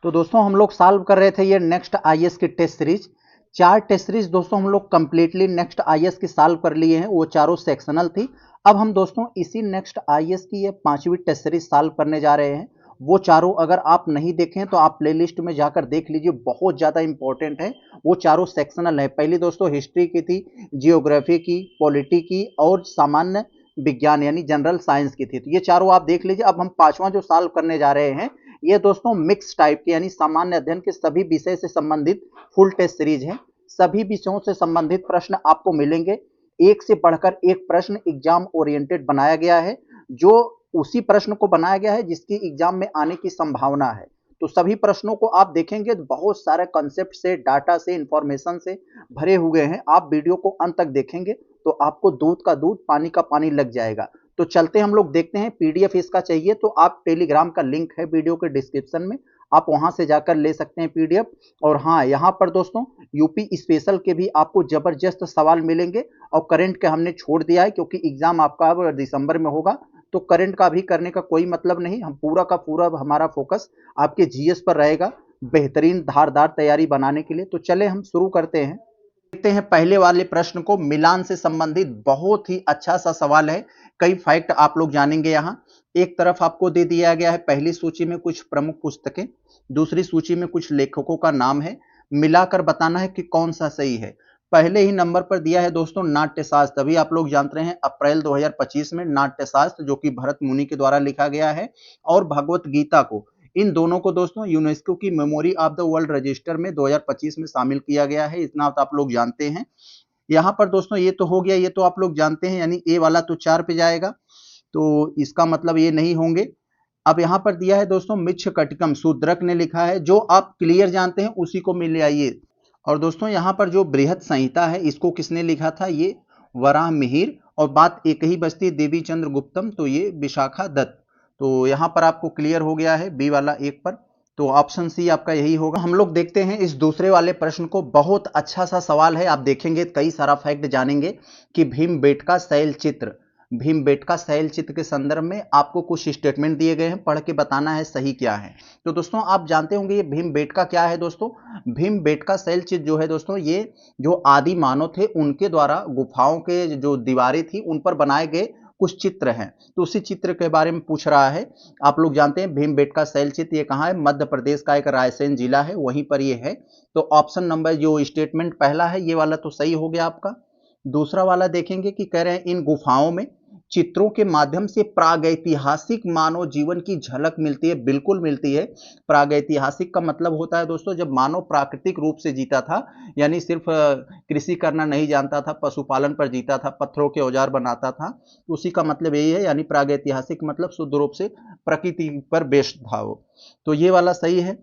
तो दोस्तों हम लोग सॉल्व कर रहे थे ये नेक्स्ट आईएएस की टेस्ट सीरीज। 4 टेस्ट सीरीज दोस्तों हम लोग कंप्लीटली नेक्स्ट आईएएस की सॉल्व कर लिए हैं, वो चारों सेक्शनल थी। अब हम दोस्तों इसी नेक्स्ट आईएएस की ये 5वीं टेस्ट सीरीज सॉल्व करने जा रहे हैं। वो चारों अगर आप नहीं देखें तो आप प्लेलिस्ट में जाकर देख लीजिए, बहुत ज़्यादा इंपॉर्टेंट है। वो चारों सेक्शनल है। पहली दोस्तों हिस्ट्री की थी, जियोग्राफी की, पॉलिटी की और सामान्य विज्ञान यानी जनरल साइंस की थी। तो ये चारों आप देख लीजिए। अब हम 5वां जो सॉल्व करने जा रहे हैं ये दोस्तों मिक्स टाइप के यानी सामान्य अध्ययन के सभी विषय से संबंधित फुल टेस्ट सीरीज है। सभी विषयों से संबंधित प्रश्न आपको मिलेंगे। एक से बढ़कर एक प्रश्न एग्जाम ओरिएंटेड बनाया गया है, जो उसी प्रश्न को बनाया गया है जिसकी एग्जाम में आने की संभावना है। तो सभी प्रश्नों को आप देखेंगे तो बहुत सारे कॉन्सेप्ट से, डाटा से, इंफॉर्मेशन से भरे हुए हैं। आप वीडियो को अंत तक देखेंगे तो आपको दूध का दूध, पानी का पानी लग जाएगा। तो चलते हम लोग देखते हैं। पीडीएफ इसका चाहिए तो आप टेलीग्राम का लिंक है वीडियो के डिस्क्रिप्शन में, आप वहां से जाकर ले सकते हैं पीडीएफ। और हाँ, यहाँ पर दोस्तों यूपी स्पेशल के भी आपको जबरदस्त सवाल मिलेंगे। और करंट के हमने छोड़ दिया है क्योंकि एग्जाम आपका अब दिसंबर में होगा, तो करंट का भी करने का कोई मतलब नहीं। हम पूरा का पूरा हमारा फोकस आपके जीएस पर रहेगा, बेहतरीन धारदार तैयारी बनाने के लिए। तो चले हम शुरू करते हैं। देखते हैं पहले वाले प्रश्न को। मिलान से संबंधित बहुत ही अच्छा सा सवाल है। कई फैक्ट आप लोग जानेंगे। यहाँ एक तरफ आपको दे दिया गया है पहली सूची में कुछ प्रमुख पुस्तकें, दूसरी सूची में कुछ लेखकों का नाम है, मिलाकर बताना है कि कौन सा सही है। पहले ही नंबर पर दिया है दोस्तों नाट्यशास्त्र। अभी आप लोग जानते हैं अप्रैल 2025 में नाट्यशास्त्र, जो कि भरत मुनि के द्वारा लिखा गया है, और भगवत गीता को, इन दोनों को दोस्तों यूनेस्को की memory of the world register में 2025 में शामिल किया गया है। इतना तो आप लोग जानते हैं। यहाँ पर दोस्तों ये तो हो गया, ये तो आप लोग जानते हैं, यानी ए वाला तो 4 पे जाएगा, तो इसका मतलब ये नहीं होंगे। अब यहाँ पर दिया है दोस्तों मिच्छकटिकम, शूद्रक ने लिखा है। जो आप क्लियर जानते हैं उसी को मिल आइए। और दोस्तों यहाँ पर जो बृहत संहिता है इसको किसने लिखा था, ये वराह मिहिर। और बात एक ही बचती है देवी चंद्र गुप्तम, तो ये विशाखा दत्त। तो यहाँ पर आपको क्लियर हो गया है बी वाला एक पर, तो ऑप्शन सी आपका यही होगा। हम लोग देखते हैं इस दूसरे वाले प्रश्न को। बहुत अच्छा सा सवाल है, आप देखेंगे कई सारा फैक्ट जानेंगे कि भीमबेटका शैल चित्र, भीमबेटका शैल चित्र के संदर्भ में आपको कुछ स्टेटमेंट दिए गए हैं, पढ़ के बताना है सही क्या है। तो दोस्तों आप जानते होंगे ये भीमबेटका क्या है दोस्तों। भीमबेटका शैल चित्र जो है दोस्तों, ये जो आदि मानव थे उनके द्वारा गुफाओं के जो दीवारें थी उन पर बनाए गए कुछ चित्र हैं। तो उसी चित्र के बारे में पूछ रहा है। आप लोग जानते हैं भीमबेटका शैल चित्र ये कहाँ है, मध्य प्रदेश का एक रायसेन जिला है, वहीं पर ये है। तो ऑप्शन नंबर जो स्टेटमेंट पहला है ये वाला तो सही हो गया आपका। दूसरा वाला देखेंगे कि कह रहे हैं इन गुफाओं में चित्रों के माध्यम से प्रागैतिहासिक मानव जीवन की झलक मिलती है। बिल्कुल मिलती है। प्रागैतिहासिक का मतलब होता है दोस्तों जब मानव प्राकृतिक रूप से जीता था, यानी सिर्फ कृषि करना नहीं जानता था, पशुपालन पर जीता था, पत्थरों के औजार बनाता था, उसी का मतलब यही है। यानी प्रागैतिहासिक मतलब शुद्ध रूप से प्रकृति पर बेस्ड था वो। तो ये वाला सही है।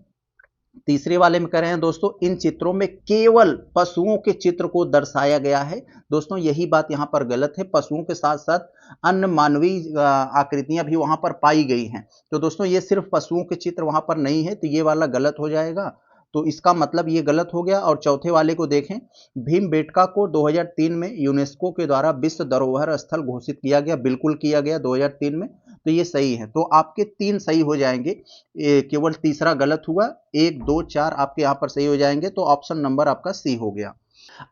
तीसरे वाले में कह रहे हैं दोस्तों इन चित्रों में केवल पशुओं के चित्र को दर्शाया गया है। दोस्तों यही बात यहाँ पर गलत है। पशुओं के साथ साथ अन्य मानवीय आकृतियां भी वहां पर पाई गई हैं। तो दोस्तों ये सिर्फ पशुओं के चित्र वहां पर नहीं है, तो ये वाला गलत हो जाएगा। तो इसका मतलब ये गलत हो गया। और चौथे वाले को देखें, भीमबेटका को 2003 में यूनेस्को के द्वारा विश्व धरोहर स्थल घोषित किया गया। बिल्कुल किया गया 2003 में, तो ये सही है। तो आपके 3 सही हो जाएंगे, केवल तीसरा गलत हुआ। 1 2 4 आपके यहाँ पर सही हो जाएंगे। तो ऑप्शन नंबर आपका सी हो गया।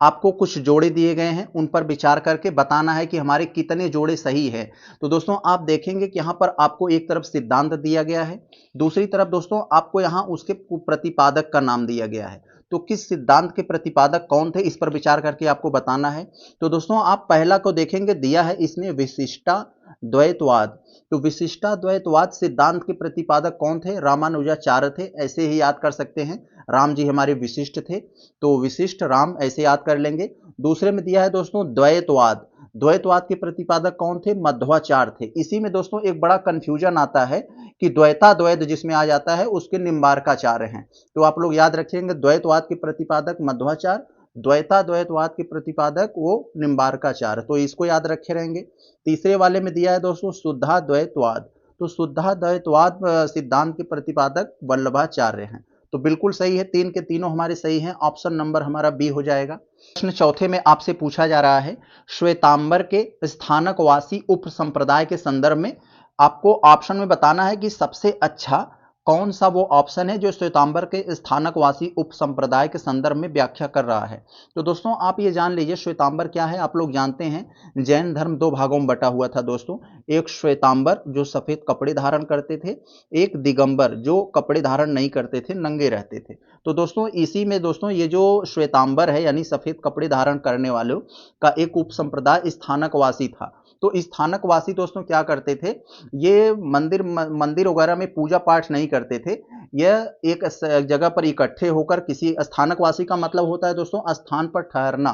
आपको कुछ जोड़े दिए गए हैं, उन पर विचार करके बताना है कि हमारे कितने जोड़े सही है। तो दोस्तों आप देखेंगे कि यहाँ पर आपको एक तरफ सिद्धांत दिया गया है, दूसरी तरफ दोस्तों आपको यहाँ उसके प्रतिपादक का नाम दिया गया है। तो किस सिद्धांत के प्रतिपादक कौन थे इस पर विचार करके आपको बताना है। तो दोस्तों आप पहला को देखेंगे, दिया है इसने विशिष्टा द्वैतवाद। तो विशिष्टा द्वैतवाद सिद्धांत के प्रतिपादक कौन थे, रामानुजाचार्य थे। ऐसे ही याद कर सकते हैं, राम जी हमारे विशिष्ट थे, तो विशिष्ट राम ऐसे याद कर लेंगे। दूसरे में दिया है दोस्तों द्वैतवाद। द्वैतवाद के प्रतिपादक कौन थे, मध्वाचार्य थे। इसी में दोस्तों एक बड़ा कंफ्यूजन आता है कि द्वैताद्वैत जिसमें आ जाता है उसके निम्बार्काचार्य हैं। तो आप लोग याद रखेंगे द्वैतवाद के प्रतिपादक मध्वाचार्य, द्वैताद्वैतवाद के प्रतिपादक वो निम्बार्काचार्य, तो इसको याद रखे रहेंगे। तीसरे वाले में दिया है दोस्तों शुद्धाद्वैतवाद। तो शुद्धाद्वैतवाद सिद्धांत के प्रतिपादक वल्लभाचार्य हैं। तो बिल्कुल सही है, 3 के तीनों हमारे सही हैं। ऑप्शन नंबर हमारा बी हो जाएगा। प्रश्न चौथे में आपसे पूछा जा रहा है, श्वेतांबर के स्थानकवासी उप संप्रदाय के संदर्भ में आपको ऑप्शन में बताना है कि सबसे अच्छा कौन सा वो ऑप्शन है जो श्वेतांबर के स्थानकवासी उप संप्रदाय के संदर्भ में व्याख्या कर रहा है। तो दोस्तों आप ये जान लीजिए श्वेतांबर क्या है। आप लोग जानते हैं जैन धर्म दो भागों में बटा हुआ था दोस्तों। एक श्वेतांबर जो सफेद कपड़े धारण करते थे, एक दिगंबर जो कपड़े धारण नहीं करते थे, नंगे रहते थे। तो दोस्तों इसी में दोस्तों ये जो श्वेतांबर है यानी सफेद कपड़े धारण करने वालों का एक उप संप्रदाय स्थानकवासी था। तो स्थानकवासी दोस्तों क्या करते थे, ये मंदिर वगैरह में पूजा पाठ नहीं करते थे। यह एक जगह पर इकट्ठे होकर, किसी स्थानकवासी का मतलब होता है दोस्तों स्थान पर ठहरना,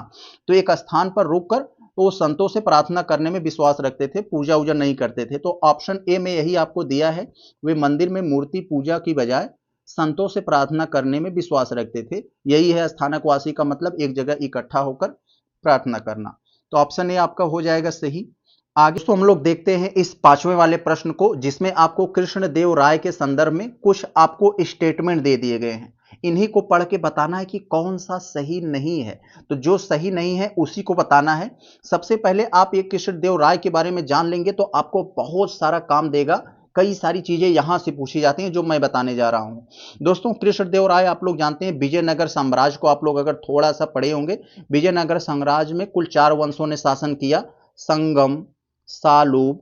तो एक स्थान पर रुककर तो संतों से प्रार्थना करने में विश्वास रखते थे, पूजा वूजा नहीं करते थे। तो ऑप्शन ए में यही आपको दिया है, वे मंदिर में मूर्ति पूजा की बजाय संतों से प्रार्थना करने में विश्वास रखते थे। यही है स्थानकवासी का मतलब, एक जगह इकट्ठा होकर प्रार्थना करना। तो ऑप्शन ए आपका हो जाएगा सही। आगे तो हम लोग देखते हैं इस पांचवें वाले प्रश्न को, जिसमें आपको कृष्णदेव राय के संदर्भ में कुछ आपको स्टेटमेंट दे दिए गए हैं। इन्हीं को पढ़ के बताना है कि कौन सा सही नहीं है। तो जो सही नहीं है उसी को बताना है। सबसे पहले आप ये कृष्णदेव राय के बारे में जान लेंगे तो आपको बहुत सारा काम देगा। कई सारी चीजें यहां से पूछी जाती हैं जो मैं बताने जा रहा हूं। दोस्तों कृष्णदेव राय आप लोग जानते हैं विजयनगर साम्राज्य को आप लोग अगर थोड़ा सा पढ़े होंगे, विजयनगर साम्राज्य में कुल 4 वंशों ने शासन किया, संगम, सालूब,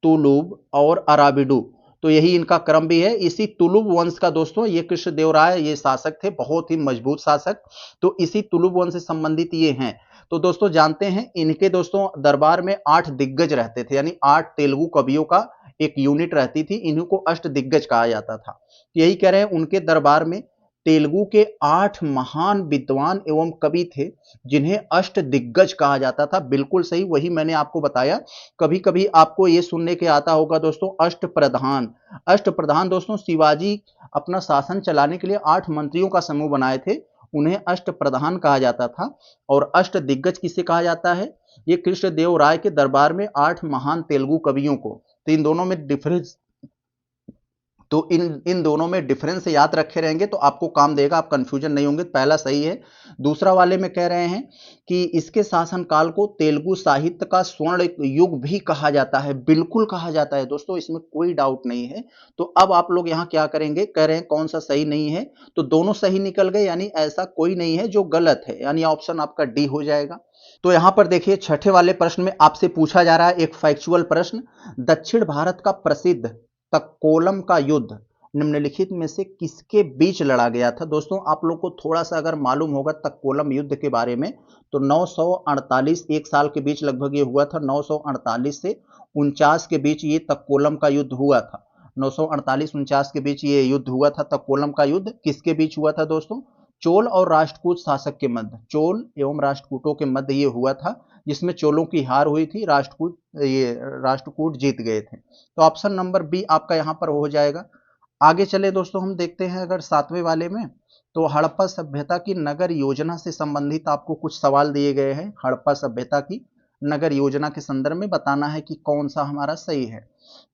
तुलुब और अराबिडू। तो यही इनका क्रम भी है। इसी तुलुब वंश का दोस्तों ये कृष्णदेव राय ये शासक थे, बहुत ही मजबूत शासक। तो इसी तुलुब वंश से संबंधित ये हैं। तो दोस्तों जानते हैं इनके दोस्तों दरबार में 8 दिग्गज रहते थे, यानी 8 तेलुगु कवियों का एक यूनिट रहती थी। इन्हीं को अष्ट दिग्गज कहा जाता था। यही कह रहे हैं उनके दरबार में तेलुगु के 8 महान विद्वान एवं कवि थे जिन्हें अष्ट दिग्गज कहा जाता था। बिल्कुल सही, वही मैंने आपको बताया। कभी कभी आपको यह सुनने के आता होगा दोस्तों अष्ट प्रधान। अष्ट प्रधान दोस्तों शिवाजी अपना शासन चलाने के लिए 8 मंत्रियों का समूह बनाए थे, उन्हें अष्ट प्रधान कहा जाता था। और अष्ट दिग्गज किसे कहा जाता है, ये कृष्णदेव राय के दरबार में 8 महान तेलुगु कवियों को। तो इन दोनों में डिफरेंस, तो इन दोनों में डिफरेंस याद रखे रहेंगे तो आपको काम देगा, आप कंफ्यूजन नहीं होंगे। पहला सही है। दूसरा वाले में कह रहे हैं कि इसके शासनकाल को तेलुगु साहित्य का स्वर्ण युग भी कहा जाता है। बिल्कुल कहा जाता है दोस्तों, इसमें कोई डाउट नहीं है। तो अब आप लोग यहां क्या करेंगे, कह रहे हैं कौन सा सही नहीं है, तो दोनों सही निकल गए, यानी ऐसा कोई नहीं है जो गलत है, यानी ऑप्शन आपका डी हो जाएगा। तो यहां पर देखिए छठे वाले प्रश्न में आपसे पूछा जा रहा है एक फैक्चुअल प्रश्न, दक्षिण भारत का प्रसिद्ध तक्कोलम का युद्ध निम्नलिखित में से किसके बीच लड़ा गया था। दोस्तों आप लोग को थोड़ा सा अगर मालूम होगा तक्कोलम युद्ध के बारे में, तो 948 एक साल के बीच लगभग ये हुआ था। 948 से 49 के बीच ये तक्कोलम का युद्ध हुआ था। 948-49 के बीच ये युद्ध हुआ था। तक्कोलम का युद्ध किसके बीच हुआ था दोस्तों, चोल और राष्ट्रकूट शासक के मध्य, चोल एवं राष्ट्रकूटों के मध्य ये हुआ था, जिसमें चोलों की हार हुई थी, राष्ट्रकूट जीत गए थे। तो ऑप्शन नंबर बी आपका यहां पर हो जाएगा। आगे चले दोस्तों हम देखते हैं अगर 7वें वाले में, तो हड़प्पा सभ्यता की नगर योजना से संबंधित आपको कुछ सवाल दिए गए हैं। हड़प्पा सभ्यता की नगर योजना के संदर्भ में बताना है कि कौन सा हमारा सही है।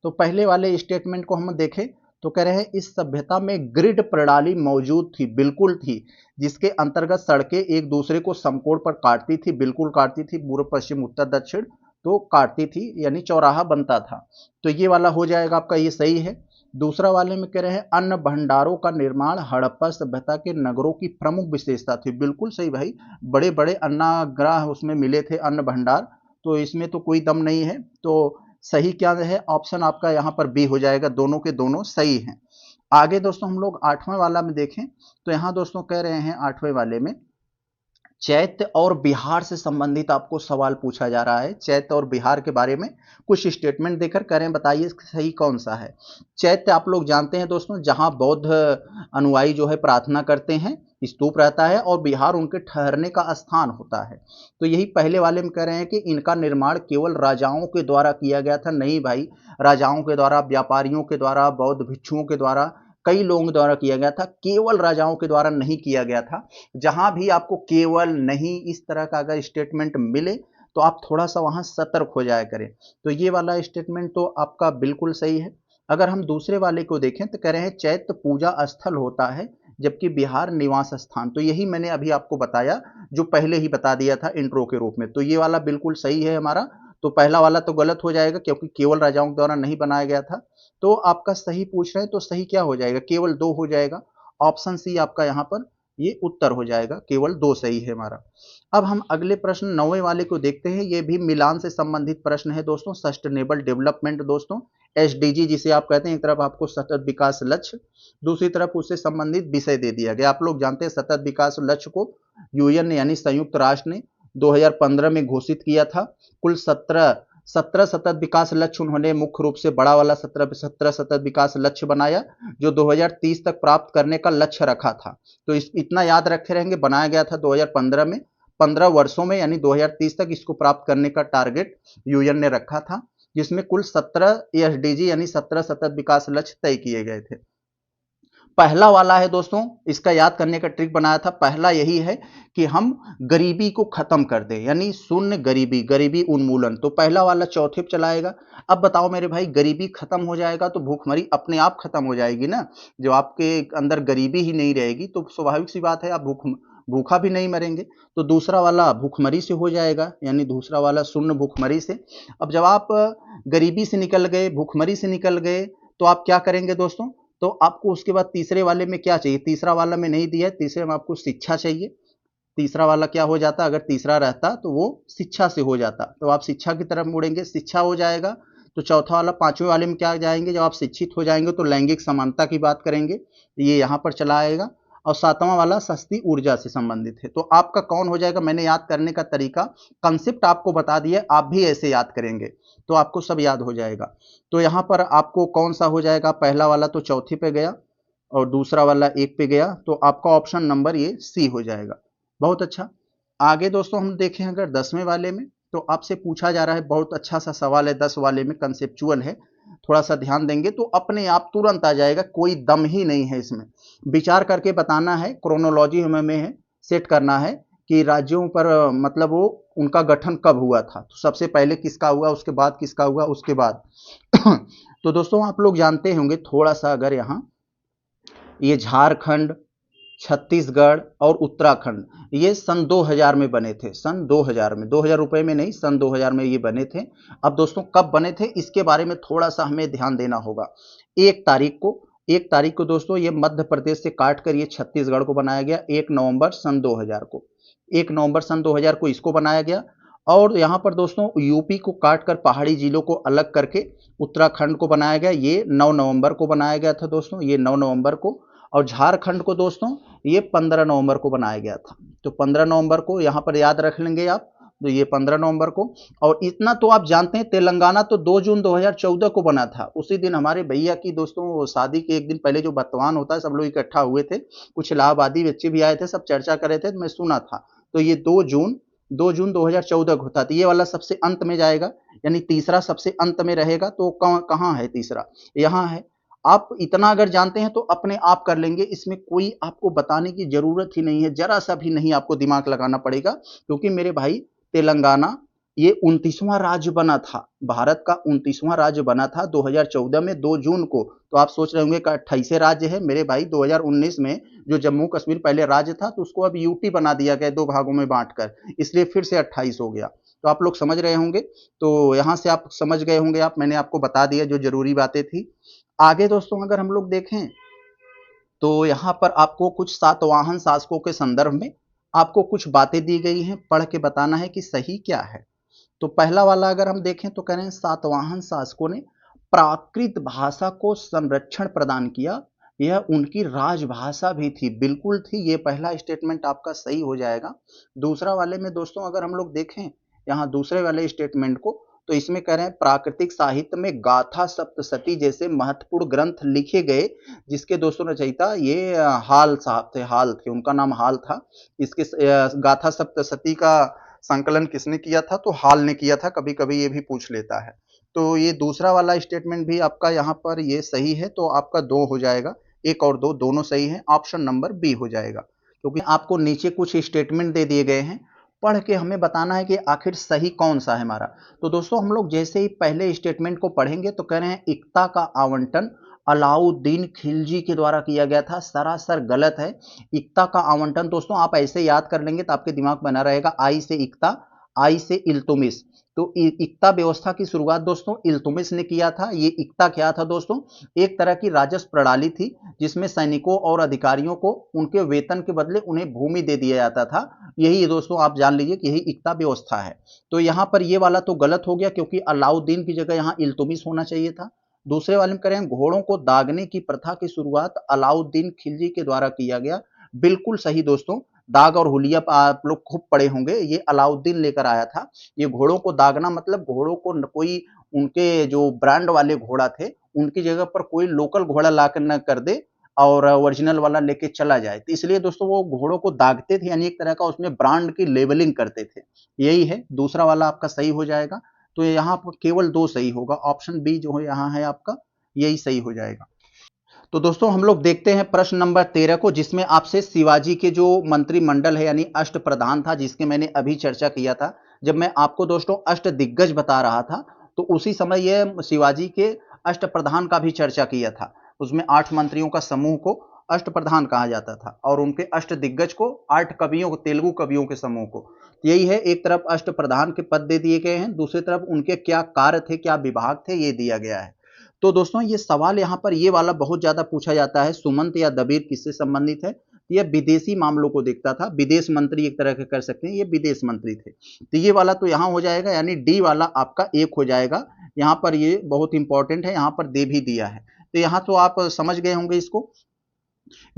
तो पहले वाले स्टेटमेंट को हम देखें तो कह रहे हैं इस सभ्यता में ग्रिड प्रणाली मौजूद थी। बिल्कुल थी, जिसके अंतर्गत सड़कें एक दूसरे को समकोण पर काटती थी, बिल्कुल काटती थी, पूर्व पश्चिम उत्तर दक्षिण तो काटती थी, यानी चौराहा बनता था। तो ये वाला हो जाएगा आपका, ये सही है। दूसरा वाले में कह रहे हैं अन्न भंडारों का निर्माण हड़प्पा सभ्यता के नगरों की प्रमुख विशेषता थी। बिल्कुल सही भाई, बड़े बड़े अन्नाग्रह उसमें मिले थे, अन्न भंडार, तो इसमें तो कोई दम नहीं है। तो सही क्या है, ऑप्शन आपका यहां पर बी हो जाएगा, दोनों के दोनों सही हैं। आगे दोस्तों हम लोग 8वें वाला में देखें तो यहां दोस्तों कह रहे हैं 8वें वाले में चैत्य और बिहार से संबंधित आपको सवाल पूछा जा रहा है। चैत्य और बिहार के बारे में कुछ स्टेटमेंट देकर करें, बताइए सही कौन सा है। चैत्य आप लोग जानते हैं दोस्तों जहां बौद्ध अनुयायी जो है प्रार्थना करते हैं, स्तूप रहता है, और बिहार उनके ठहरने का स्थान होता है। तो यही पहले वाले में कह रहे हैं कि इनका निर्माण केवल राजाओं के द्वारा किया गया था। नहीं भाई, राजाओं के द्वारा, व्यापारियों के द्वारा, बौद्ध भिक्षुओं के द्वारा, कई लोगों द्वारा किया गया था, केवल राजाओं के द्वारा नहीं किया गया था। जहां भी आपको केवल, नहीं, इस तरह का अगर स्टेटमेंट मिले तो आप थोड़ा सा वहां सतर्क हो जाया करें। तो ये वाला स्टेटमेंट तो आपका बिल्कुल सही है। अगर हम दूसरे वाले को देखें तो कह रहे हैं चैत्य पूजा स्थल होता है जबकि बिहार निवास स्थान। तो यही मैंने अभी आपको बताया, जो पहले ही बता दिया था इंट्रो के रूप में। तो ये वाला बिल्कुल सही है हमारा। तो पहला वाला तो गलत हो जाएगा क्योंकि केवल राजाओं के द्वारा नहीं बनाया गया था। तो आपका सही पूछ रहे हैं तो सही क्या हो जाएगा, केवल 2 हो जाएगा। ऑप्शन सी आपका यहाँ पर ये उत्तर हो जाएगा, केवल 2 सही है हमारा। अब हम अगले प्रश्न 9वें वाले को देखते हैं। ये भी मिलान से संबंधित प्रश्न है दोस्तों, सस्टेनेबल डेवलपमेंट दोस्तों, एसडीजी जिसे आप कहते हैं। एक तरफ आपको सतत विकास लक्ष्य, दूसरी तरफ उससे संबंधित विषय दे दिया गया। आप लोग जानते हैं सतत विकास लक्ष्य को यूएन यानी संयुक्त राष्ट्र ने 2015 में घोषित किया था। कुल 17 सतत विकास लक्ष्य उन्होंने मुख्य रूप से बड़ा वाला 17 सतत विकास लक्ष्य बनाया जो 2030 तक प्राप्त करने का लक्ष्य रखा था। तो इतना याद रखे रहेंगे, बनाया गया था 2015 में, 15 वर्षों में यानी 2030 तक इसको प्राप्त करने का टारगेट यूएन ने रखा था, जिसमें कुल 17 एसडीजी यानी 17 सतत विकास लक्ष्य तय किए गए थे। पहला वाला है दोस्तों, इसका याद करने का ट्रिक बनाया था। पहला यही है कि हम गरीबी को खत्म कर दें, यानी शून्य गरीबी, गरीबी उन्मूलन। तो पहला वाला चौथे पे चलाएगा। अब बताओ मेरे भाई, गरीबी खत्म हो जाएगा तो भूखमरी अपने आप खत्म हो जाएगी ना। जो आपके अंदर गरीबी ही नहीं रहेगी तो स्वाभाविक सी बात है आप भूखा भी नहीं मरेंगे। तो दूसरा वाला भूखमरी से हो जाएगा, यानी दूसरा वाला शून्य भूखमरी से। अब जब आप गरीबी से निकल गए, भूखमरी से निकल गए, तो आप क्या करेंगे दोस्तों, तो आपको उसके बाद तीसरे वाले में क्या चाहिए, तीसरा वाला में नहीं दिया है, तीसरे में आपको शिक्षा चाहिए। तीसरा वाला क्या हो जाता, अगर तीसरा रहता तो वो शिक्षा से हो जाता, तो आप शिक्षा की तरफ मुड़ेंगे, शिक्षा हो जाएगा। तो चौथा वाला, पांचवें वाले में क्या जाएंगे, जब आप शिक्षित हो जाएंगे तो लैंगिक समानता की बात करेंगे, ये यहाँ पर चला आएगा। और सातवां वाला सस्ती ऊर्जा से संबंधित है। तो आपका कौन हो जाएगा, मैंने याद करने का तरीका, कंसेप्ट आपको बता दिया, आप भी ऐसे याद करेंगे तो आपको सब याद हो जाएगा। तो यहाँ पर आपको कौन सा हो जाएगा, पहला वाला तो चौथी पे गया और दूसरा वाला एक पे गया, तो आपका ऑप्शन नंबर ये सी हो जाएगा। बहुत अच्छा। आगे दोस्तों हम देखें अगर 10वें वाले में, तो आपसे पूछा जा रहा है, बहुत अच्छा सा सवाल है 10 वाले में, कंसेप्चुअल है, थोड़ा सा ध्यान देंगे तो अपने आप तुरंत आ जाएगा, कोई दम ही नहीं है इसमें। विचार करके बताना है, क्रोनोलॉजी हमें है सेट करना है कि राज्यों पर मतलब वो उनका गठन कब हुआ था, तो सबसे पहले किसका हुआ, उसके बाद किसका हुआ, उसके बाद तो दोस्तों आप लोग जानते होंगे, थोड़ा सा अगर यहाँ ये झारखंड, छत्तीसगढ़ और उत्तराखंड ये सन 2000 में बने थे, सन 2000 में, 2000 रुपए में नहीं, सन 2000 में ये बने थे। अब दोस्तों कब बने थे इसके बारे में थोड़ा सा हमें ध्यान देना होगा। 1 तारीख को दोस्तों ये मध्य प्रदेश से काट कर ये छत्तीसगढ़ को बनाया गया, 1 नवंबर सन 2000 को, 1 नवंबर सन 2000 को इसको बनाया गया। और यहाँ पर दोस्तों यूपी को काट कर पहाड़ी जिलों को अलग करके उत्तराखंड को बनाया गया, ये 9 नवंबर को बनाया गया था दोस्तों, ये 9 नवंबर को। और झारखंड को दोस्तों ये 15 नवंबर को बनाया गया था, तो 15 नवंबर को यहाँ पर याद रख लेंगे आप, तो ये 15 नवंबर को। और इतना तो आप जानते हैं, तेलंगाना तो 2 जून 2014 को बना था। उसी दिन हमारे भैया की दोस्तों शादी के एक दिन पहले जो बतवान होता है, सब लोग इकट्ठा हुए थे, कुछ इलाहाबादी बच्चे भी आए थे, सब चर्चा कर रहे थे, मैं सुना था। तो ये 2 जून 2014 को होता है, तो ये वाला सबसे अंत में जाएगा, यानी तीसरा सबसे अंत में रहेगा। तो कहाँ है तीसरा, यहाँ है। आप इतना अगर जानते हैं तो अपने आप कर लेंगे, इसमें कोई आपको बताने की जरूरत ही नहीं है, जरा सा भी नहीं आपको दिमाग लगाना पड़ेगा, क्योंकि मेरे भाई तेलंगाना ये 29वां राज्य बना था, भारत का 29वां राज्य बना था 2014 में 2 जून को। तो आप सोच रहे होंगे कि 28 राज्य है, मेरे भाई 2019 में जो जम्मू कश्मीर पहले राज्य था तो उसको अब यूटी बना दिया गया 2 भागों में बांटकर, इसलिए फिर से 28 हो गया। तो आप लोग समझ रहे होंगे, तो यहां से आप समझ गए होंगे, आप मैंने आपको बता दिया जो जरूरी बातें थी। आगे दोस्तों अगर हम लोग देखें तो यहाँ पर आपको कुछ सातवाहन शासकों के संदर्भ में आपको कुछ बातें दी गई हैं, पढ़ के बताना है कि सही क्या है। तो पहला वाला अगर हम देखें तो कह रहे हैं सातवाहन शासकों ने प्राकृत भाषा को संरक्षण प्रदान किया, यह उनकी राजभाषा भी थी, बिल्कुल थी, ये पहला स्टेटमेंट आपका सही हो जाएगा। दूसरा वाले में दोस्तों अगर हम लोग देखें यहाँ दूसरे वाले स्टेटमेंट को, तो इसमें कह रहे हैं प्राकृतिक साहित्य में गाथा सप्तशती जैसे महत्वपूर्ण ग्रंथ लिखे गए, जिसके दोस्तों रचयिता ये हाल साहब थे, हाल थे, उनका नाम हाल था। इसके गाथा सप्तशती का संकलन किसने किया था, तो हाल ने किया था, कभी कभी ये भी पूछ लेता है। तो ये दूसरा वाला स्टेटमेंट भी आपका यहाँ पर ये सही है, तो आपका 2 हो जाएगा, 1 और 2 दोनों सही है, ऑप्शन नंबर बी हो जाएगा। क्योंकि आपको नीचे कुछ स्टेटमेंट दे दिए गए हैं, पढ़ के हमें बताना है कि आखिर सही कौन सा है हमारा। तो दोस्तों हम लोग जैसे ही पहले स्टेटमेंट को पढ़ेंगे तो कह रहे हैं इक्ता का आवंटन अलाउद्दीन खिलजी के द्वारा किया गया था, सरासर गलत है। इक्ता का आवंटन दोस्तों आप ऐसे याद कर लेंगे तो आपके दिमाग बना रहेगा, आई से इक्ता, आई से इल्तुमिश। तो इक्ता व्यवस्था की शुरुआत दोस्तों इल्तुमिश ने किया था। ये इक्ता क्या था दोस्तों, एक तरह की राजस्व प्रणाली थी जिसमें सैनिकों और अधिकारियों को उनके वेतन के बदले उन्हें भूमि दे दिया जाता था। यही दोस्तों आप जान लीजिए कि यही इक्ता व्यवस्था है। तो यहां पर ये वाला तो गलत हो गया क्योंकि अलाउद्दीन की जगह यहां इल्तुमिश होना चाहिए था। दूसरे वाले में करें घोड़ों को दागने की प्रथा की शुरुआत अलाउद्दीन खिलजी के द्वारा किया गया। बिल्कुल सही दोस्तों, दाग और हुलिया आप लोग खूब पढ़े होंगे, ये अलाउद्दीन लेकर आया था। ये घोड़ों को दागना मतलब घोड़ों को कोई उनके जो ब्रांड वाले घोड़ा थे उनकी जगह पर कोई लोकल घोड़ा लाकर न कर दे और ओरिजिनल वाला लेके चला जाए। तो इसलिए दोस्तों वो घोड़ों को दागते थे, यानी एक तरह का उसमें ब्रांड की लेबलिंग करते थे। यही है, दूसरा वाला आपका सही हो जाएगा। तो यहाँ पर केवल 2 सही होगा, ऑप्शन बी जो है यहाँ है आपका, यही सही हो जाएगा। तो दोस्तों हम लोग देखते हैं प्रश्न नंबर 13 को, जिसमें आपसे शिवाजी के जो मंत्रिमंडल है यानी अष्टप्रधान था, जिसके मैंने अभी चर्चा किया था। जब मैं आपको दोस्तों अष्टदिग्गज बता रहा था तो उसी समय यह शिवाजी के अष्टप्रधान का भी चर्चा किया था। उसमें 8 मंत्रियों का समूह को अष्टप्रधान कहा जाता था और उनके अष्टदिग्गज को 8 कवियों को, तेलुगु कवियों के समूह को। यही है, एक तरफ अष्टप्रधान के पद दे दिए गए हैं, दूसरी तरफ उनके क्या कार्य थे, क्या विभाग थे, ये दिया गया है। तो दोस्तों ये सवाल यहाँ पर ये वाला बहुत ज्यादा पूछा जाता है, सुमंत या दबीर किससे संबंधित है। यह विदेशी मामलों को देखता था, विदेश मंत्री एक तरह के कर सकते हैं, ये विदेश मंत्री थे। तो ये वाला तो यहाँ हो जाएगा, यानी डी वाला आपका 1 हो जाएगा। यहाँ पर ये बहुत इंपॉर्टेंट है, यहाँ पर दे भी दिया है। तो यहाँ तो आप समझ गए होंगे इसको।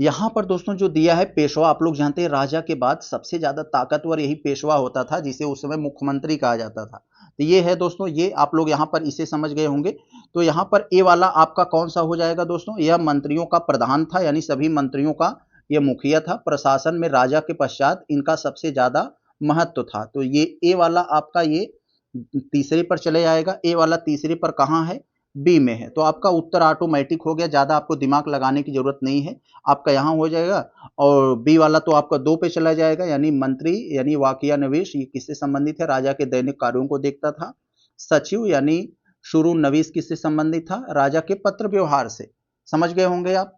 यहाँ पर दोस्तों जो दिया है पेशवा, आप लोग जानते हैं राजा के बाद सबसे ज्यादा ताकतवर यही पेशवा होता था, जिसे उस समय मुख्यमंत्री कहा जाता था। तो ये है दोस्तों, ये आप लोग यहाँ पर इसे समझ गए होंगे। तो यहाँ पर ए वाला आपका कौन सा हो जाएगा दोस्तों, यह मंत्रियों का प्रधान था, यानी सभी मंत्रियों का यह मुखिया था। प्रशासन में राजा के पश्चात इनका सबसे ज्यादा महत्व था। तो ये ए वाला आपका ये तीसरे पर चले जाएगा। ए वाला तीसरे पर कहाँ है, बी में है। तो आपका उत्तर ऑटोमेटिक हो गया, ज्यादा आपको दिमाग लगाने की जरूरत नहीं है, आपका यहाँ हो जाएगा। और बी वाला तो आपका 2 पे चला जाएगा, यानी मंत्री यानी वाकिया नवीश, ये किससे संबंधित है, राजा के दैनिक कार्यों को देखता था। सचिव यानी शुरू नवीश किससे संबंधित था, राजा के पत्र व्यवहार से। समझ गए होंगे आप।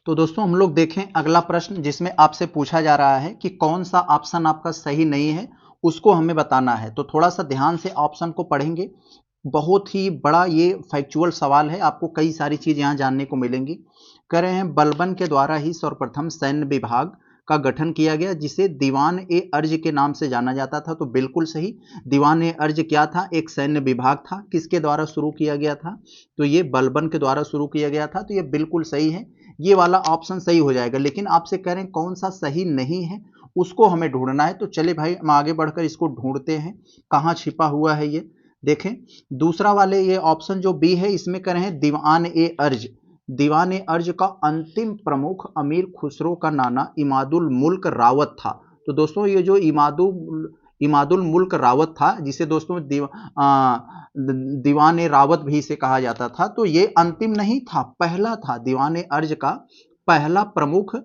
तो दोस्तों हम लोग देखें अगला प्रश्न, जिसमें आपसे पूछा जा रहा है कि कौन सा ऑप्शन आपका सही नहीं है, उसको हमें बताना है। तो थोड़ा सा ध्यान से ऑप्शन को पढ़ेंगे। बहुत ही बड़ा ये फैक्चुअल सवाल है, आपको कई सारी चीज यहाँ जानने को मिलेंगी। कह रहे हैं बलबन के द्वारा ही सर्वप्रथम सैन्य विभाग का गठन किया गया, जिसे दीवान ए अर्ज के नाम से जाना जाता था। तो बिल्कुल सही, दीवान ए अर्ज क्या था, एक सैन्य विभाग था। किसके द्वारा शुरू किया गया था, तो ये बलबन के द्वारा शुरू किया गया था। तो ये बिल्कुल सही है, ये वाला ऑप्शन सही हो जाएगा। लेकिन आपसे कह रहे हैं कौन सा सही नहीं है, उसको हमें ढूंढना है। तो चले भाई हम आगे बढ़कर इसको ढूंढते हैं, कहाँ छिपा हुआ है ये। देखें दूसरा वाले ये ऑप्शन जो बी है, इसमें कह रहे हैं दीवान ए अर्ज। दीवान ए अर्ज का अंतिम प्रमुख अमीर खुसरो का नाना इमादुल मुल्क रावत था। तो दोस्तों ये जो इमादुल मुल्क रावत था, जिसे दोस्तों दीवान ए रावत भी इसे कहा जाता था, तो ये अंतिम नहीं था, पहला था। दीवान ए अर्ज का पहला प्रमुख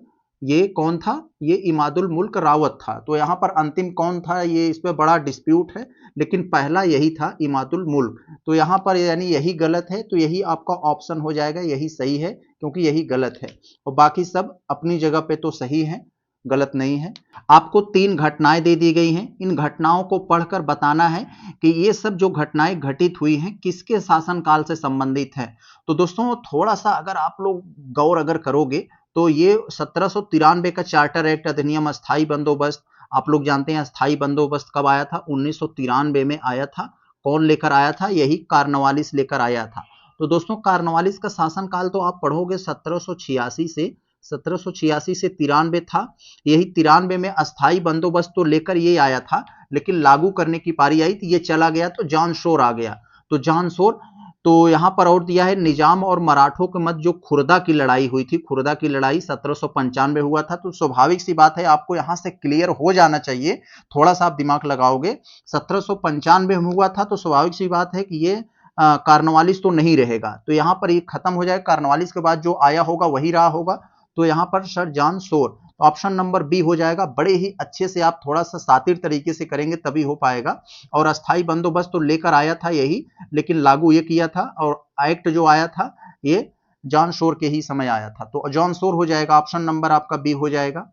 ये कौन था, ये इमादुल मुल्क रावत था। तो यहाँ पर अंतिम कौन था, ये इस पर बड़ा डिस्प्यूट है, लेकिन पहला यही था, इमादुल मुल्क। तो यहाँ पर यानी यही गलत है, तो यही आपका ऑप्शन हो जाएगा, यही सही है, क्योंकि यही गलत है और बाकी सब अपनी जगह पे तो सही है, गलत नहीं है। आपको 3 घटनाएं दे दी गई हैं, इन घटनाओं को पढ़कर बताना है कि ये सब जो घटनाएं घटित हुई हैं किसके शासनकाल से संबंधित है। तो दोस्तों थोड़ा सा अगर आप लोग गौर अगर करोगे तो ये 1793 का चार्टर एक्ट अधिनियम अस्थाई बंदोबस्त, आप लोग जानते हैं अस्थाई बंदोबस्त कब आया था, 1993 में आया था। कौन लेकर आया था, यही कार्नवालिस लेकर आया था। तो दोस्तों कार्नवालिस का शासनकाल तो आप पढ़ोगे 1786 से 93 था। यही 93 में अस्थाई बंदोबस्त तो लेकर ये आया था, लेकिन लागू करने की पारी आई थी, ये चला गया तो जॉन शोर आ गया। तो जॉन शोर, तो यहां पर और दिया है निजाम और मराठों के मध्य जो खुर्दा की लड़ाई हुई थी, खुर्दा की लड़ाई 1795 हुआ था। तो स्वाभाविक सी बात है आपको यहां से क्लियर हो जाना चाहिए, थोड़ा सा आप दिमाग लगाओगे, 1795 में हुआ था, तो स्वाभाविक सी बात है कि ये कार्नवालिस तो नहीं रहेगा। तो यहां पर ये खत्म हो जाएगा, कार्नवालिस के बाद जो आया होगा वही रहा होगा। तो यहां पर सर जॉन शोर, तो ऑप्शन नंबर बी हो जाएगा। बड़े ही अच्छे से आप थोड़ा सा शातिर तरीके से करेंगे तभी हो पाएगा। और अस्थाई बंदोबस्त तो लेकर आया था यही, लेकिन लागू ये किया था, और एक्ट जो आया था ये जॉन शोर के ही समय आया था, तो जॉन शोर हो जाएगा, ऑप्शन नंबर आपका बी हो जाएगा।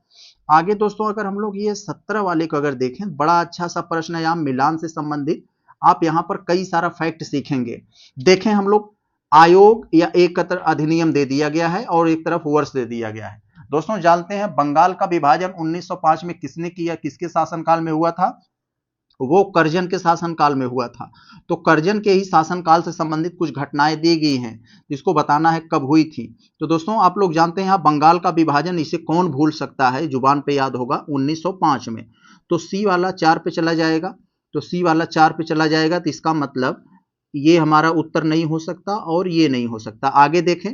आगे दोस्तों अगर हम लोग ये 17 वाले को अगर देखें, बड़ा अच्छा सा प्रश्न है यहाँ मिलान से संबंधित। आप यहाँ पर कई सारा फैक्ट सीखेंगे। देखें हम लोग आयोग या एकत्र अधिनियम दे दिया गया है और एक तरफ वर्ष दे दिया गया है। दोस्तों जानते हैं बंगाल का विभाजन 1905 में किसने किया, किसके शासनकाल में हुआ था? वो कर्जन के शासनकाल में हुआ था। तो कर्जन के ही शासनकाल से संबंधित कुछ घटनाएं दी गई हैं, जिसको बताना है कब हुई थी। तो दोस्तों आप लोग जानते हैं बंगाल का विभाजन, इसे कौन भूल सकता है, जुबान पे याद होगा, 1905 में। तो सी वाला 4 पे चला जाएगा, तो सी वाला 4 पे चला जाएगा, तो इसका मतलब ये हमारा उत्तर नहीं हो सकता और ये नहीं हो सकता। आगे देखें।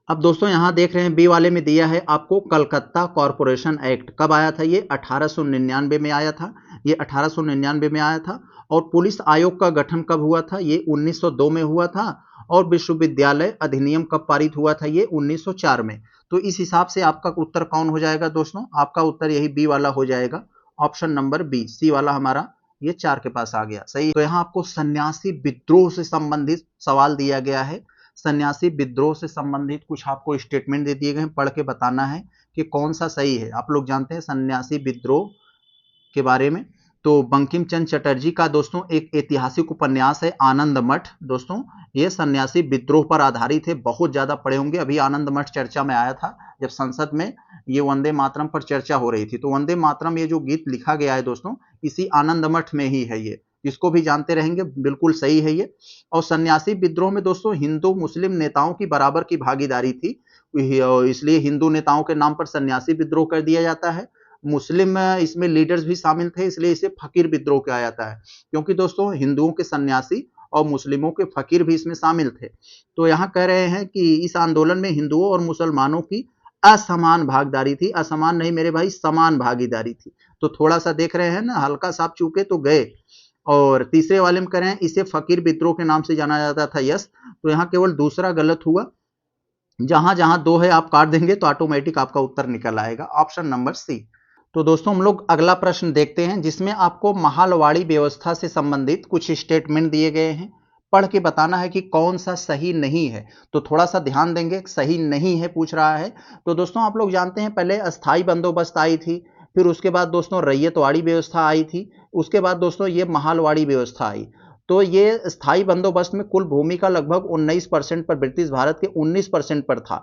अब दोस्तों यहां देख रहे हैं बी वाले में दिया है आपको कलकत्ता कॉरपोरेशन एक्ट कब आया था? ये 1899 में आया था, ये 1899 में आया था। और पुलिस आयोग का गठन कब हुआ था? ये 1902 में हुआ था। और विश्वविद्यालय अधिनियम कब पारित हुआ था? ये 1904 में। तो इस हिसाब से आपका उत्तर कौन हो जाएगा दोस्तों? आपका उत्तर यही बी वाला हो जाएगा, ऑप्शन नंबर बी। सी वाला हमारा ये 4 के पास आ गया, सही। तो यहाँ आपको सन्यासी विद्रोह से संबंधित सवाल दिया गया है। सन्यासी विद्रोह से संबंधित कुछ आपको स्टेटमेंट दे दिए गए हैं, पढ़ के बताना है कि कौन सा सही है। आप लोग जानते हैं सन्यासी विद्रोह के बारे में। तो बंकिम चंद्र चटर्जी का दोस्तों एक ऐतिहासिक उपन्यास है आनंद मठ। दोस्तों ये सन्यासी विद्रोह पर आधारित है, बहुत ज्यादा पढ़े होंगे। अभी आनंद मठ चर्चा में आया था जब संसद में ये वंदे मातरम पर चर्चा हो रही थी। तो वंदे मातरम ये जो गीत लिखा गया है दोस्तों, इसी आनंद मठ में ही है ये, इसको भी जानते रहेंगे, बिल्कुल सही है ये। और सन्यासी विद्रोह में दोस्तों हिंदू मुस्लिम नेताओं की बराबर की भागीदारी थी, इसलिए हिंदू नेताओं के नाम पर सन्यासी विद्रोह कर दिया जाता है। मुस्लिम इसमें लीडर्स भी शामिल थे, इसलिए इसे फकीर विद्रोह कहा जाता है, क्योंकि दोस्तों हिंदुओं के सन्यासी और मुस्लिमों के फकीर भी इसमें शामिल थे। तो यहाँ कह रहे हैं कि इस आंदोलन में हिंदुओं और मुसलमानों की असमान भागीदारी थी, असमान नहीं मेरे भाई, समान भागीदारी थी। तो थोड़ा सा देख रहे हैं ना, हल्का सा आप चूके तो गए। और तीसरे वाले में कह रहे हैं इसे फकीर विद्रोह के नाम से जाना जाता था, यस। तो यहाँ केवल दूसरा गलत हुआ, जहां जहां दो है आप काट देंगे तो ऑटोमेटिक आपका उत्तर निकल आएगा, ऑप्शन नंबर सी। तो दोस्तों हम लोग अगला प्रश्न देखते हैं, जिसमें आपको महालवाड़ी व्यवस्था से संबंधित कुछ स्टेटमेंट दिए गए हैं, पढ़ के बताना है कि कौन सा सही नहीं है। तो थोड़ा सा ध्यान देंगे, सही नहीं है पूछ रहा है। तो दोस्तों आप लोग जानते हैं पहले अस्थाई बंदोबस्त आई थी, फिर उसके बाद दोस्तों रैयतवाड़ी व्यवस्था आई थी, उसके बाद दोस्तों ये महालवाड़ी व्यवस्था आई। तो ये स्थायी बंदोबस्त में कुल भूमि का लगभग 19% पर, ब्रिटिश भारत के 19% पर था।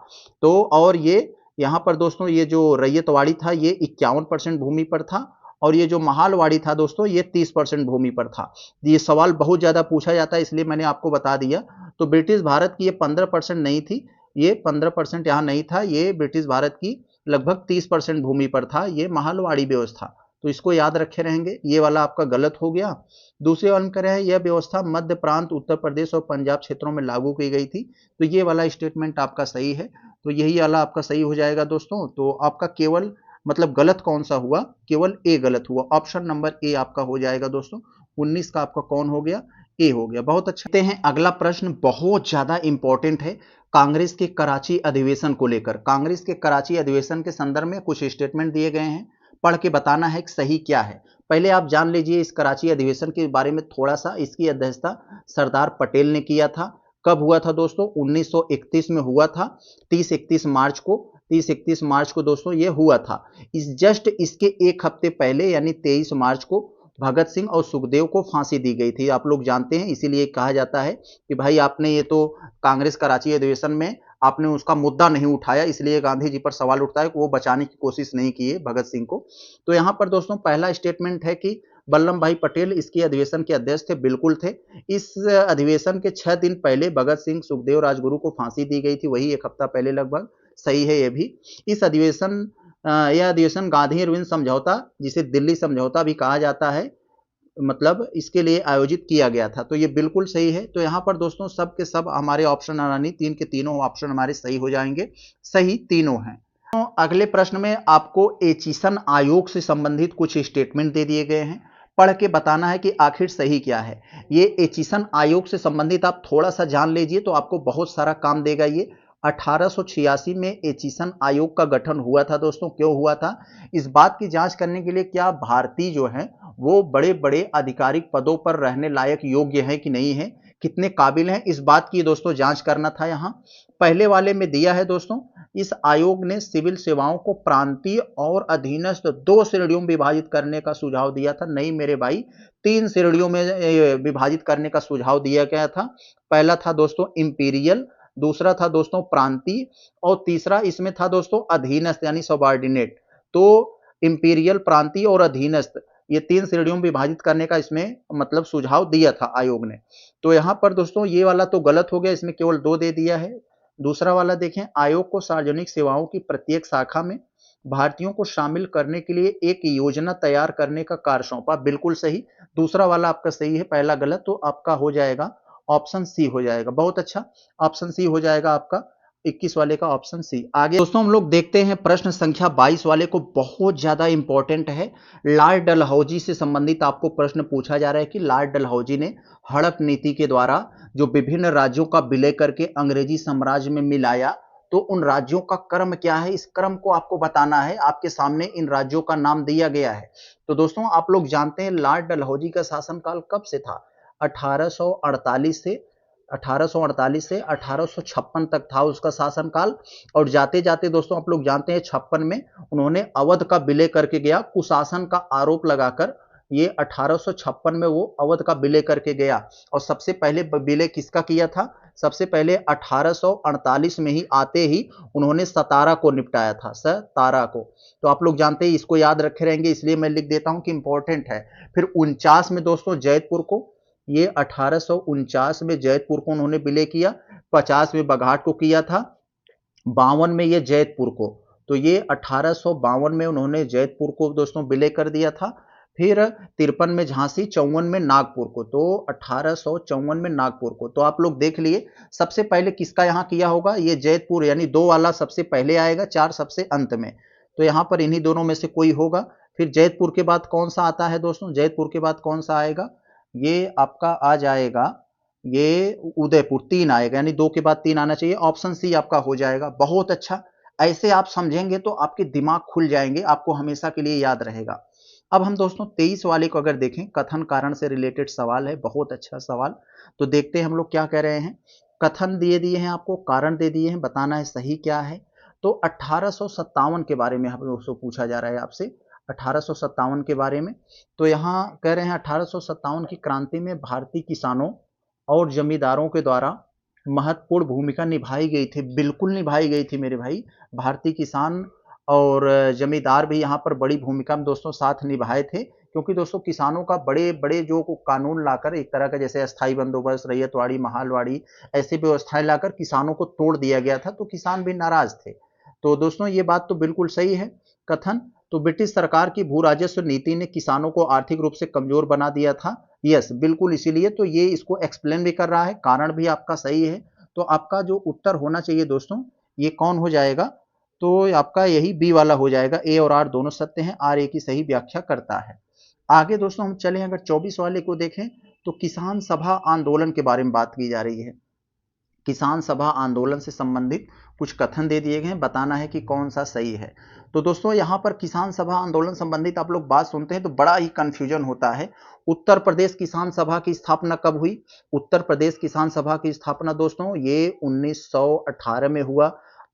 तो और ये यहाँ पर दोस्तों ये जो रैयतवाड़ी था ये 51% भूमि पर था, और ये जो महालवाड़ी था दोस्तों ये 30% भूमि पर था। ये सवाल बहुत ज्यादा पूछा जाता है, इसलिए मैंने आपको बता दिया। तो ब्रिटिश भारत की ये 15% नहीं थी, ये 15% यहाँ नहीं था, ये ब्रिटिश भारत की लगभग 30% भूमि पर था ये महालवाड़ी व्यवस्था। तो इसको याद रखे रहेंगे, ये वाला आपका गलत हो गया। दूसरे वाले में कह रहे हैं यह व्यवस्था मध्य प्रांत, उत्तर प्रदेश और पंजाब क्षेत्रों में लागू की गई थी। तो ये वाला स्टेटमेंट आपका सही है, तो यही वाला आपका सही हो जाएगा दोस्तों। तो आपका केवल मतलब गलत कौन सा हुआ? केवल ए गलत हुआ, ऑप्शन नंबर ए आपका हो जाएगा दोस्तों। 19 का आपका कौन हो गया? ए हो गया, बहुत अच्छा। हैं अगला प्रश्न बहुत ज्यादा इंपॉर्टेंट है, कांग्रेस के कराची अधिवेशन को लेकर। कांग्रेस के कराची अधिवेशन के संदर्भ में कुछ स्टेटमेंट दिए गए हैं, पढ़ के बताना है कि सही क्या है। पहले आप जान लीजिए इस कराची अधिवेशन के बारे में थोड़ा सा। इसकी अध्यक्षता सरदार पटेल ने किया था। कब हुआ था दोस्तों? 1931 में हुआ था, 30-31 मार्च को। 30-31 मार्च को दोस्तों ये हुआ था। इस जस्ट इसके एक हफ्ते पहले यानी 23 मार्च को भगत सिंह और सुखदेव को फांसी दी गई थी, आप लोग जानते हैं। इसीलिए कहा जाता है कि भाई आपने ये तो कांग्रेस कराची अधिवेशन में आपने उसका मुद्दा नहीं उठाया, इसलिए गांधी जी पर सवाल उठता है कि वो बचाने की कोशिश नहीं किए भगत सिंह को। तो यहां पर दोस्तों पहला स्टेटमेंट है कि वल्लभ भाई पटेल इसकी अधिवेशन के अध्यक्ष थे, बिल्कुल थे। इस अधिवेशन के 6 दिन पहले भगत सिंह सुखदेव राजगुरु को फांसी दी गई थी, वही एक हफ्ता पहले लगभग, सही है ये भी। इस अधिवेशन यह अधिवेशन गांधी इरविन समझौता, जिसे दिल्ली समझौता भी कहा जाता है, मतलब इसके लिए आयोजित किया गया था। तो ये बिल्कुल सही है। तो यहाँ पर दोस्तों सब के सब हमारे ऑप्शन आनी, 3 के तीनों ऑप्शन हमारे सही हो जाएंगे, सही तीनों हैं। तो अगले प्रश्न में आपको एचिसन आयोग से संबंधित कुछ स्टेटमेंट दे दिए गए हैं, पढ़ के बताना है कि आखिर सही क्या है। ये एचिसन आयोग से संबंधित आप थोड़ा सा जान लीजिए तो आपको बहुत सारा काम देगा ये। 1886 में एचिसन आयोग का गठन हुआ था दोस्तों। क्यों हुआ था? इस बात की जांच करने के लिए क्या भारतीय जो है वो बड़े बड़े आधिकारिक पदों पर रहने लायक योग्य है कि नहीं है, कितने काबिल हैं, इस बात की दोस्तों जांच करना था। यहाँ पहले वाले में दिया है दोस्तों, इस आयोग ने सिविल सेवाओं को प्रांतीय और अधीनस्थ 2 श्रेणियों में विभाजित करने का सुझाव दिया था। नहीं मेरे भाई, 3 श्रेणियों में विभाजित करने का सुझाव दिया गया था। पहला था दोस्तों इंपीरियल, दूसरा था दोस्तों प्रांतीय, और तीसरा इसमें था दोस्तों अधीनस्थ यानी सबऑर्डिनेट। तो इंपीरियल, प्रांतीय और अधीनस्थ, ये 3 श्रेणियों में विभाजित करने का इसमें मतलब सुझाव दिया था आयोग ने। तो यहां पर दोस्तों ये वाला तो गलत हो गया, इसमें केवल 2 दे दिया है। दूसरा वाला देखें, आयोग को सार्वजनिक सेवाओं की प्रत्येक शाखा में भारतीयों को शामिल करने के लिए एक योजना तैयार करने का कार्य सौंपा, बिल्कुल सही। दूसरा वाला आपका सही है, पहला गलत, तो आपका हो जाएगा ऑप्शन सी हो जाएगा। बहुत अच्छा, ऑप्शन सी हो जाएगा आपका 21 वाले का ऑप्शन सी। आगे दोस्तों हम लोग देखते हैं प्रश्न संख्या 22 वाले को, बहुत ज्यादा इंपॉर्टेंट है। लॉर्ड डलहौजी से संबंधित आपको प्रश्न पूछा जा रहा है कि लॉर्ड डलहौजी ने हड़प नीति के द्वारा जो विभिन्न राज्यों का विलय करके अंग्रेजी साम्राज्य में मिलाया, तो उन राज्यों का क्रम क्या है, इस क्रम को आपको बताना है। आपके सामने इन राज्यों का नाम दिया गया है। तो दोस्तों आप लोग जानते हैं लॉर्ड डलहौजी का शासनकाल कब से था, 1848 से 1856 तक था उसका शासनकाल। और जाते जाते दोस्तों आप लोग जानते हैं 56 में उन्होंने अवध का विलय करके गया, कुशासन का आरोप लगाकर। ये 1856 में वो अवध का विलय करके गया। और सबसे पहले विलय किसका किया था, सबसे पहले 1848 में ही आते ही उन्होंने सतारा को निपटाया था, सतारा को। तो आप लोग जानते हैं, इसको याद रखे रहेंगे, इसलिए मैं लिख देता हूं कि इंपॉर्टेंट है। फिर 49 में दोस्तों जैतपुर को, ये 1849 में जैतपुर को उन्होंने विलय किया। 50 में बघाट को किया था। 52 में ये जैतपुर को, तो ये 1852 में उन्होंने जैतपुर को दोस्तों विलय कर दिया था। फिर 53 में झांसी, 54 में नागपुर को, तो 1854 में नागपुर को। तो आप लोग देख लिए सबसे पहले किसका यहां किया होगा, ये जैतपुर, यानी 2 वाला सबसे पहले आएगा, 4 सबसे अंत में। तो यहां पर इन्हीं दोनों में से कोई होगा। फिर जैतपुर के बाद कौन सा आता है दोस्तों, जैतपुर के बाद कौन सा आएगा, ये आपका आ जाएगा, ये उदयपुर, 3 आएगा, यानी 2 के बाद 3 आना चाहिए। ऑप्शन सी आपका हो जाएगा। बहुत अच्छा, ऐसे आप समझेंगे तो आपके दिमाग खुल जाएंगे, आपको हमेशा के लिए याद रहेगा। अब हम दोस्तों 23 वाले को अगर देखें, कथन कारण से रिलेटेड सवाल है, बहुत अच्छा सवाल। तो देखते हैं हम लोग क्या कह रहे हैं। कथन दिए दिए हैं आपको, कारण दे दिए हैं, बताना है सही क्या है। तो 1857 के बारे में हम लोग से पूछा जा रहा है आपसे, 1857 के बारे में। तो यहाँ कह रहे हैं 1857 की क्रांति में भारतीय किसानों और जमींदारों के द्वारा महत्वपूर्ण भूमिका निभाई गई थी, बिल्कुल निभाई गई थी मेरे भाई। भारतीय किसान और जमींदार भी यहाँ पर बड़ी भूमिका में दोस्तों साथ निभाए थे, क्योंकि दोस्तों किसानों का बड़े बड़े जो कानून लाकर, एक तरह का जैसे अस्थाई बंदोबस्त, रैयतवाड़ी, महालवाड़ी, ऐसी व्यवस्थाएं लाकर किसानों को तोड़ दिया गया था, तो किसान भी नाराज थे। तो दोस्तों ये बात तो बिल्कुल सही है। कथन, तो ब्रिटिश सरकार की भू राजस्व नीति ने किसानों को आर्थिक रूप से कमजोर बना दिया था। यस, बिल्कुल, इसीलिए तो ये इसको एक्सप्लेन भी कर रहा है। कारण भी आपका सही है। तो आपका जो उत्तर होना चाहिए दोस्तों, ये कौन हो जाएगा, तो आपका यही बी वाला हो जाएगा। ए और आर दोनों सत्य हैं, आर ए की सही व्याख्या करता है। आगे दोस्तों हम चलें, अगर 24 वाले को देखें, तो किसान सभा आंदोलन के बारे में बात की जा रही है। किसान सभा आंदोलन से संबंधित कुछ कथन दे दिए गए हैं, बताना है कि कौन सा सही है। तो दोस्तों यहाँ पर किसान सभा आंदोलन संबंधित आप लोग बात सुनते हैं तो बड़ा ही कंफ्यूजन होता है। उत्तर प्रदेश किसान सभा की स्थापना कब हुई, उत्तर प्रदेश किसान सभा की स्थापना दोस्तों ये 1918 में हुआ।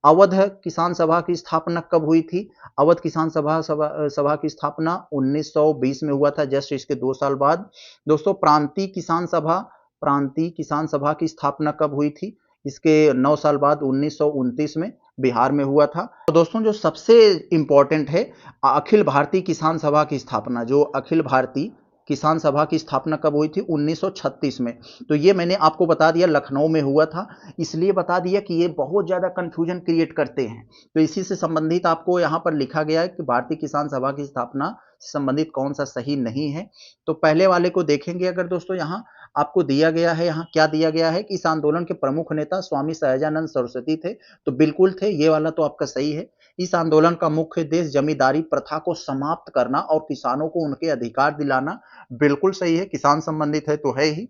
अवध किसान सभा की स्थापना कब हुई थी, अवध किसान सभा की स्थापना 1920 में हुआ था, जस्ट इसके 2 साल बाद। दोस्तों प्रांतीय किसान सभा की स्थापना कब हुई थी, इसके 9 साल बाद 1929 में बिहार में हुआ था। तो दोस्तों जो सबसे इंपॉर्टेंट है, अखिल भारतीय किसान सभा की स्थापना, जो अखिल भारतीय किसान सभा की स्थापना कब हुई थी, 1936 में। तो ये मैंने आपको बता दिया लखनऊ में हुआ था, इसलिए बता दिया कि ये बहुत ज्यादा कंफ्यूजन क्रिएट करते हैं। तो इसी से संबंधित आपको यहाँ पर लिखा गया है कि भारतीय किसान सभा की स्थापना से संबंधित कौन सा सही नहीं है। तो पहले वाले को देखेंगे अगर दोस्तों, यहाँ आपको दिया गया है, यहाँ क्या दिया गया है कि इस आंदोलन के प्रमुख नेता स्वामी सहजानंद सरस्वती थे। तो बिल्कुल थे, ये वाला तो आपका सही है। इस आंदोलन का मुख्य उद्देश्य जमींदारी प्रथा को समाप्त करना और किसानों को उनके अधिकार दिलाना, बिल्कुल सही है, किसान संबंधित है तो है ही।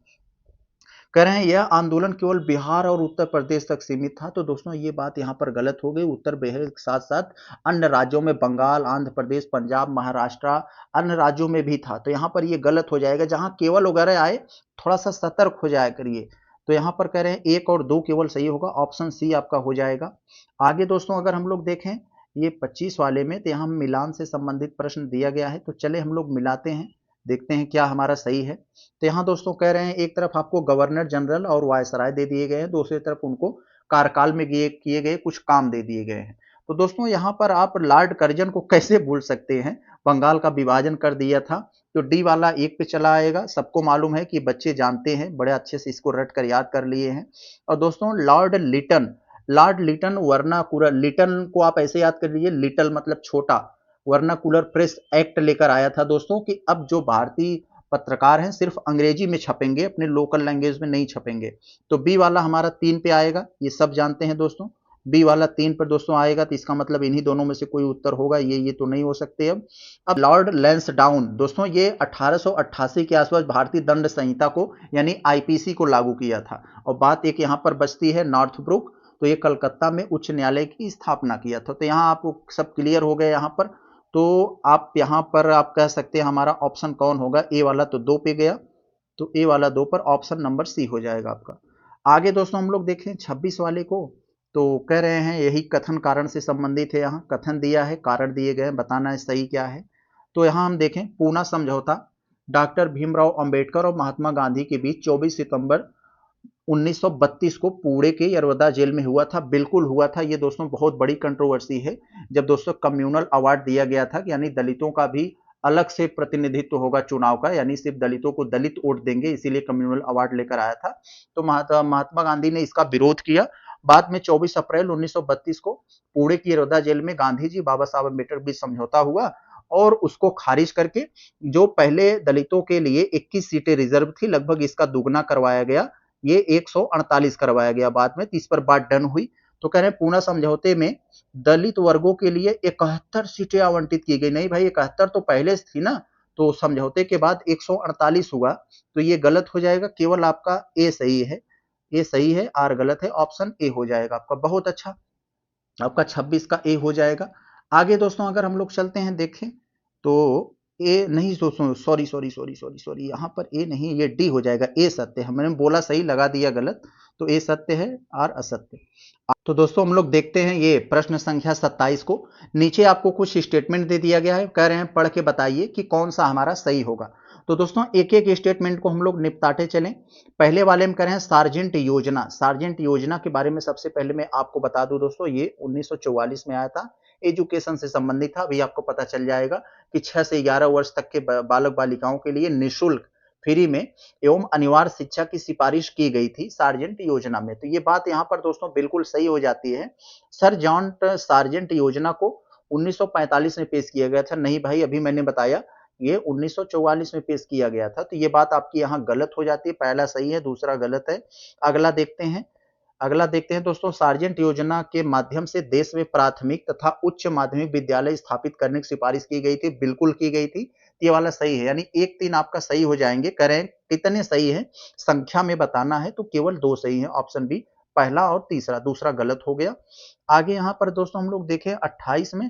कह रहे हैं यह आंदोलन केवल बिहार और उत्तर प्रदेश तक सीमित था। तो दोस्तों ये बात यहाँ पर गलत हो गई। उत्तर बिहार के साथ साथ अन्य राज्यों में बंगाल, आंध्र प्रदेश, पंजाब, महाराष्ट्र, अन्य राज्यों में भी था। तो यहाँ पर ये गलत हो जाएगा। जहाँ केवल वगैरह आए थोड़ा सा सतर्क हो जाया करिए। तो यहाँ पर कह रहे हैं 1 और 2 केवल सही होगा, ऑप्शन सी आपका हो जाएगा। आगे दोस्तों अगर हम लोग देखें ये 25 वाले में, तो यहाँ मिलान से संबंधित प्रश्न दिया गया है। तो चले हम लोग मिलाते हैं, देखते हैं क्या हमारा सही है। तो यहाँ दोस्तों कह रहे हैं एक तरफ आपको गवर्नर जनरल और वायसराय दे दिए गए हैं, दूसरी तरफ उनको कार्यकाल में किए गए कुछ काम दे दिए गए हैं। तो दोस्तों यहाँ पर आप लॉर्ड कर्जन को कैसे भूल सकते हैं, बंगाल का विभाजन कर दिया था। तो डी वाला 1 पे चला आएगा। सबको मालूम है कि बच्चे जानते हैं, बड़े अच्छे से इसको रट कर याद कर लिए हैं। और दोस्तों लॉर्ड लिटन वर्नाकुलर, लिटन को आप ऐसे याद कर लीजिए, लिटल मतलब छोटा, वर्नाकुलर प्रेस एक्ट लेकर आया था दोस्तों कि अब जो भारतीय पत्रकार हैं सिर्फ अंग्रेजी में छपेंगे, अपने लोकल लैंग्वेज में नहीं छपेंगे। तो बी वाला हमारा 3 पे आएगा, ये सब जानते हैं दोस्तों। बी वाला 3 पर दोस्तों आएगा, तो इसका मतलब इन्हीं दोनों में से कोई उत्तर होगा। ये तो नहीं हो सकते। अब लॉर्ड लैंसडाउन दोस्तों, ये 1888 के आसपास भारतीय दंड संहिता को यानी आईपीसी को लागू किया था। और बात एक यहाँ पर बचती है नॉर्थब्रुक, तो ये कलकत्ता में उच्च न्यायालय की स्थापना किया था। तो यहाँ आपको सब क्लियर हो गए यहाँ पर। तो आप यहाँ पर आप कह सकते हैं हमारा ऑप्शन कौन होगा, ए वाला तो 2 पे गया, तो ए वाला 2 पर ऑप्शन नंबर सी हो जाएगा आपका। आगे दोस्तों हम लोग देखें 26 वाले को, तो कह रहे हैं यही कथन कारण से संबंधित है। यहाँ कथन दिया है, कारण दिए गए हैं, बताना है सही क्या है। तो यहाँ हम देखें पूना समझौता डॉक्टर भीमराव अंबेडकर और महात्मा गांधी के बीच 24 सितंबर 1932 को पुणे के यरवदा जेल में हुआ था। बिल्कुल हुआ था। ये दोस्तों बहुत बड़ी कंट्रोवर्सी है। जब दोस्तों कम्युनल अवार्ड दिया गया था, यानी दलितों का भी अलग से प्रतिनिधित्व होगा चुनाव का, यानी सिर्फ दलितों को दलित वोट देंगे, इसीलिए कम्युनल अवार्ड लेकर आया था। तो महात्मा गांधी ने इसका विरोध किया। बाद में 24 अप्रैल 1932 को पुणे की यरवदा जेल में गांधी जी बाबा साहब अम्बेडकर के बीच समझौता हुआ और उसको खारिज करके जो पहले दलितों के लिए 21 सीटें रिजर्व थी, लगभग इसका दुगना करवाया गया, ये 148 करवाया गया बाद में। इस पर बात डन हुई। तो कह रहे हैं पूना समझौते में दलित वर्गों के लिए 71 सीटें आवंटित की गई। नहीं भाई, 71 तो पहले से थी ना, तो समझौते के बाद 148 हुआ, तो ये गलत हो जाएगा। केवल आपका ए सही है, ए सही है, आर गलत है, ऑप्शन ए हो जाएगा आपका। बहुत अच्छा, आपका 26 का ए हो जाएगा। आगे दोस्तों अगर हम लोग चलते हैं देखें, तो ए नहीं दोस्तों, सॉरी, यहाँ पर ए नहीं, ये डी हो जाएगा। ए सत्य है, मैंने बोला सही लगा दिया गलत, तो ए सत्य है, आर असत्य। तो दोस्तों हम लोग देखते हैं ये प्रश्न संख्या 27 को। नीचे आपको कुछ स्टेटमेंट दे दिया गया है, कह रहे हैं पढ़ के बताइए कि कौन सा हमारा सही होगा। तो दोस्तों एक एक स्टेटमेंट को हम लोग निपटाते चलें। पहले वाले में कह रहे हैं सार्जेंट योजना। सार्जेंट योजना के बारे में सबसे पहले मैं आपको बता दूं दोस्तों, ये 1944 में आया था, एजुकेशन से संबंधित था। अभी आपको पता चल जाएगा कि 6 से 11 वर्ष तक के बालक बालिकाओं के लिए निःशुल्क फ्री में एवं अनिवार्य शिक्षा की सिफारिश की गई थी सार्जेंट योजना में। तो ये बात यहाँ पर दोस्तों बिल्कुल सही हो जाती है। सर जॉन सार्जेंट योजना को 1945 में पेश किया गया था। नहीं भाई, अभी मैंने बताया ये 1944 में पेश किया गया था। तो ये बात आपकी यहाँ गलत हो जाती है। पहला सही है, दूसरा गलत है। अगला देखते हैं दोस्तों, सार्जेंट योजना के माध्यम से देश में प्राथमिक तथा उच्च माध्यमिक विद्यालय स्थापित करने की सिफारिश की गई थी। बिल्कुल की गई थी। ये वाला सही है, यानी 1 3 आपका सही हो जाएंगे। करें कितने सही है संख्या में बताना है, तो केवल 2 सही है, ऑप्शन बी पहला और तीसरा, दूसरा गलत हो गया। आगे यहाँ पर दोस्तों हम लोग देखें 28 में,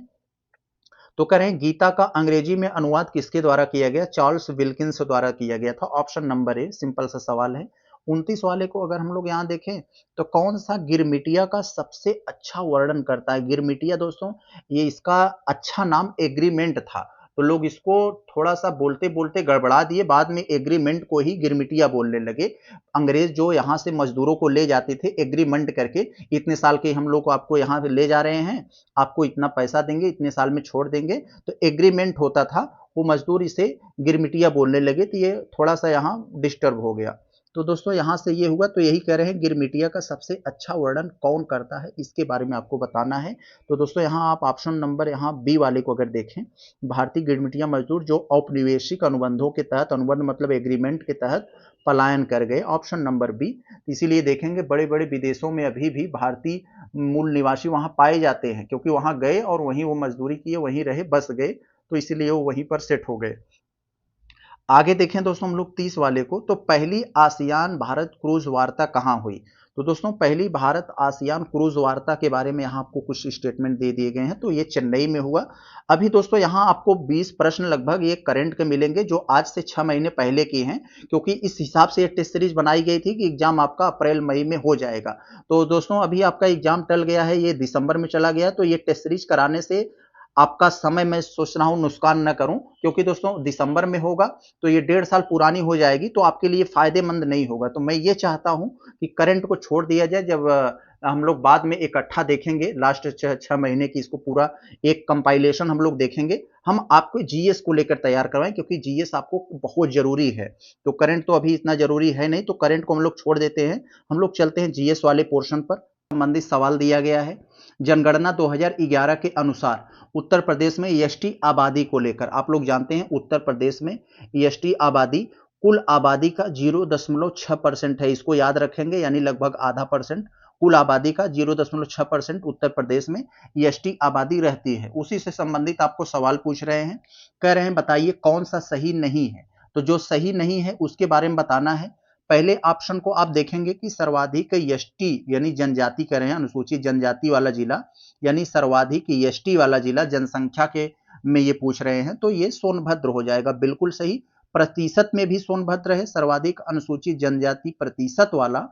तो कह रहे हैं गीता का अंग्रेजी में अनुवाद किसके द्वारा किया गया, चार्ल्स विल्किंस द्वारा किया गया था। ऑप्शन नंबर ए, सिंपल सा सवाल है। 29 वाले को अगर हम लोग यहाँ देखें, तो कौन सा गिरमिटिया का सबसे अच्छा वर्णन करता है। गिरमिटिया दोस्तों, ये इसका अच्छा नाम एग्रीमेंट था, तो लोग इसको थोड़ा सा बोलते बोलते गड़बड़ा दिए, बाद में एग्रीमेंट को ही गिरमिटिया बोलने लगे। अंग्रेज जो यहाँ से मजदूरों को ले जाते थे एग्रीमेंट करके, इतने साल के हम लोग आपको यहाँ ले जा रहे हैं, आपको इतना पैसा देंगे, इतने साल में छोड़ देंगे, तो एग्रीमेंट होता था। वो मजदूर इसे गिरमिटिया बोलने लगे, तो ये थोड़ा सा यहाँ डिस्टर्ब हो गया। तो दोस्तों यहाँ से ये हुआ, तो यही कह रहे हैं गिरमिटिया का सबसे अच्छा वर्णन कौन करता है, इसके बारे में आपको बताना है। तो दोस्तों यहाँ आप ऑप्शन नंबर यहाँ बी वाले को अगर देखें, भारतीय गिरमिटिया मजदूर जो औपनिवेशिक अनुबंधों के तहत, अनुबंध मतलब एग्रीमेंट के तहत पलायन कर गए, ऑप्शन नंबर बी। इसीलिए देखेंगे बड़े बड़े विदेशों में अभी भी भारतीय मूल निवासी वहां पाए जाते हैं, क्योंकि वहां गए और वहीं वो मजदूरी किए, वहीं रहे, बस गए, तो इसीलिए वो वहीं पर सेट हो गए। आगे देखें दोस्तों हम लोग 30 वाले को, तो पहली आसियान भारत क्रूज वार्ता कहाँ हुई। तो दोस्तों पहली भारत आसियान क्रूज वार्ता के बारे में यहाँ आपको कुछ स्टेटमेंट दे दिए गए हैं, तो ये चेन्नई में हुआ। अभी दोस्तों यहाँ आपको 20 प्रश्न लगभग ये करंट के मिलेंगे जो आज से 6 महीने पहले की हैं, क्योंकि इस हिसाब से ये टेस्ट सीरीज बनाई गई थी कि एग्जाम आपका अप्रैल मई में हो जाएगा। तो दोस्तों अभी आपका एग्जाम टल गया है, ये दिसंबर में चला गया, तो ये टेस्ट सीरीज कराने से आपका समय मैं सोच रहा हूं नुकसान न करूं, क्योंकि दोस्तों दिसंबर में होगा तो ये 1.5 साल पुरानी हो जाएगी, तो आपके लिए फायदेमंद नहीं होगा। तो मैं ये चाहता हूं कि करंट को छोड़ दिया जाए, जब हम लोग बाद में इकट्ठा देखेंगे लास्ट 6 महीने की, इसको पूरा एक कंपाइलेशन हम लोग देखेंगे। हम आपको जीएस को लेकर तैयार करवाएं, क्योंकि जीएस आपको बहुत जरूरी है। तो करंट तो अभी इतना जरूरी है नहीं, तो करंट को हम लोग छोड़ देते हैं, हम लोग चलते हैं जीएस वाले पोर्शन पर। संबंधित सवाल दिया गया है, जनगणना 2011 के अनुसार उत्तर प्रदेश में एसटी आबादी को लेकर, आप लोग जानते हैं उत्तर प्रदेश में एसटी आबादी कुल आबादी का 0.6% है, इसको याद रखेंगे, यानी लगभग आधा परसेंट कुल आबादी का 0.6% उत्तर प्रदेश में एसटी आबादी रहती है। उसी से संबंधित आपको सवाल पूछ रहे हैं, कह रहे हैं बताइए कौन सा सही नहीं है। तो जो सही नहीं है उसके बारे में बताना है। पहले ऑप्शन को आप देखेंगे कि सर्वाधिक एसटी यानी जनजाति कह रहे हैं, अनुसूचित जनजाति वाला जिला यानी सर्वाधिक एसटी वाला जिला जनसंख्या के में ये पूछ रहे हैं, तो ये सोनभद्र हो जाएगा, बिल्कुल सही। प्रतिशत में भी सोनभद्र है, सर्वाधिक अनुसूचित जनजाति प्रतिशत वाला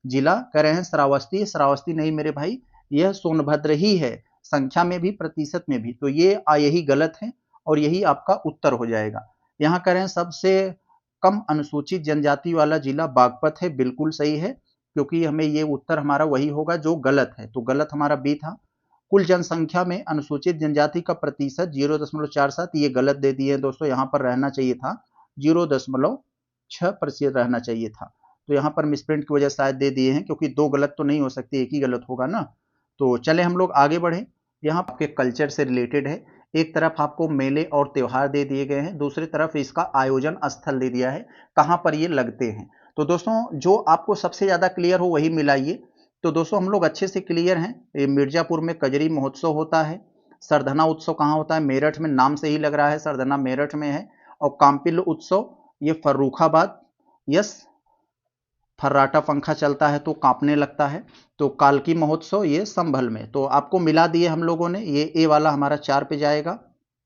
जिला कह रहे हैं श्रावस्ती। श्रावस्ती नहीं मेरे भाई, यह सोनभद्र ही है, संख्या में भी प्रतिशत में भी, तो ये यही गलत है और यही आपका उत्तर हो जाएगा। यहाँ कह रहे हैं सबसे कम अनुसूचित जनजाति वाला जिला बागपत है, बिल्कुल सही है, क्योंकि हमें ये उत्तर हमारा वही होगा जो गलत है, तो गलत हमारा बी था। कुल जनसंख्या में अनुसूचित जनजाति का प्रतिशत 0.47, ये गलत दे दिए दोस्तों, यहाँ पर रहना चाहिए था 0.6% रहना चाहिए था, तो यहाँ पर मिसप्रिंट की वजह शायद दे दिए हैं, क्योंकि दो गलत तो नहीं हो सकती, एक ही गलत होगा ना। तो चले हम लोग आगे बढ़े, यहाँ आपके कल्चर से रिलेटेड है। एक तरफ आपको मेले और त्योहार दे दिए गए हैं, दूसरी तरफ इसका आयोजन स्थल दे दिया है, कहाँ पर ये लगते हैं। तो दोस्तों जो आपको सबसे ज्यादा क्लियर हो वही मिलाइए। तो दोस्तों हम लोग अच्छे से क्लियर हैं, ये मिर्जापुर में कजरी महोत्सव होता है। सरधना उत्सव कहाँ होता है, मेरठ में, नाम से ही लग रहा है सरधना मेरठ में है। और काम्पिल उत्सव ये फर्रुखाबाद, यस, फर्राटा पंखा चलता है तो कांपने लगता है। तो कालकी महोत्सव ये संभल में, तो आपको मिला दिए हम लोगों ने। ये ए वाला हमारा 4 पे जाएगा,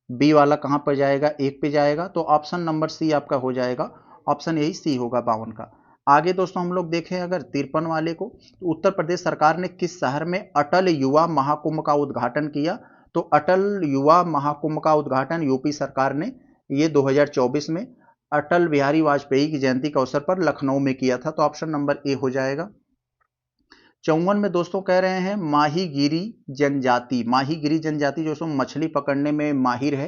बी वाला कहाँ पर जाएगा, 1 पे जाएगा, तो ऑप्शन नंबर सी आपका हो जाएगा, ऑप्शन यही सी होगा 52 का। आगे दोस्तों हम लोग देखें अगर 53 वाले को, तो उत्तर प्रदेश सरकार ने किस शहर में अटल युवा महाकुंभ का उद्घाटन किया। तो अटल युवा महाकुंभ का उद्घाटन यूपी सरकार ने ये 2024 में अटल बिहारी वाजपेयी की जयंती के अवसर पर लखनऊ में किया था, तो ऑप्शन नंबर ए हो जाएगा। 54 में दोस्तों कह रहे हैं माहीगिरी जनजाति। माहीगिरी जनजाति जो मछली पकड़ने में माहिर है,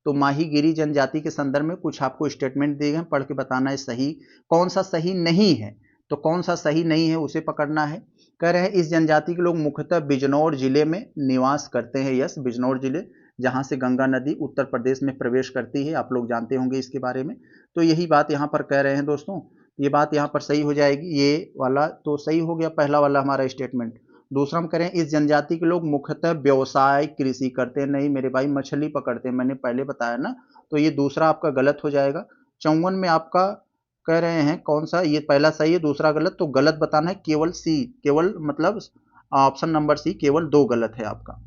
तो माहीगिरी जनजाति के संदर्भ में कुछ आपको स्टेटमेंट दिए गए, पढ़ के बताना है सही कौन सा सही नहीं है। तो कौन सा सही नहीं है उसे पकड़ना है। कह रहे हैं इस जनजाति के लोग मुख्यतः बिजनौर जिले में निवास करते हैं, यस, बिजनौर जिले, जहां से गंगा नदी उत्तर प्रदेश में प्रवेश करती है, आप लोग जानते होंगे इसके बारे में। तो यही बात यहाँ पर कह रहे हैं दोस्तों, ये बात यहाँ पर सही हो जाएगी, ये वाला तो सही हो गया पहला वाला हमारा स्टेटमेंट। दूसरा हम करें इस जनजाति के लोग मुख्यतः व्यवसाय कृषि करते हैं, नहीं मेरे भाई मछली पकड़ते हैं, मैंने पहले बताया ना, तो ये दूसरा आपका गलत हो जाएगा। 54 में आपका कह रहे हैं कौन सा, ये पहला सही है दूसरा गलत, तो गलत बताना है केवल सी, केवल मतलब ऑप्शन नंबर सी, केवल 2 गलत है आपका।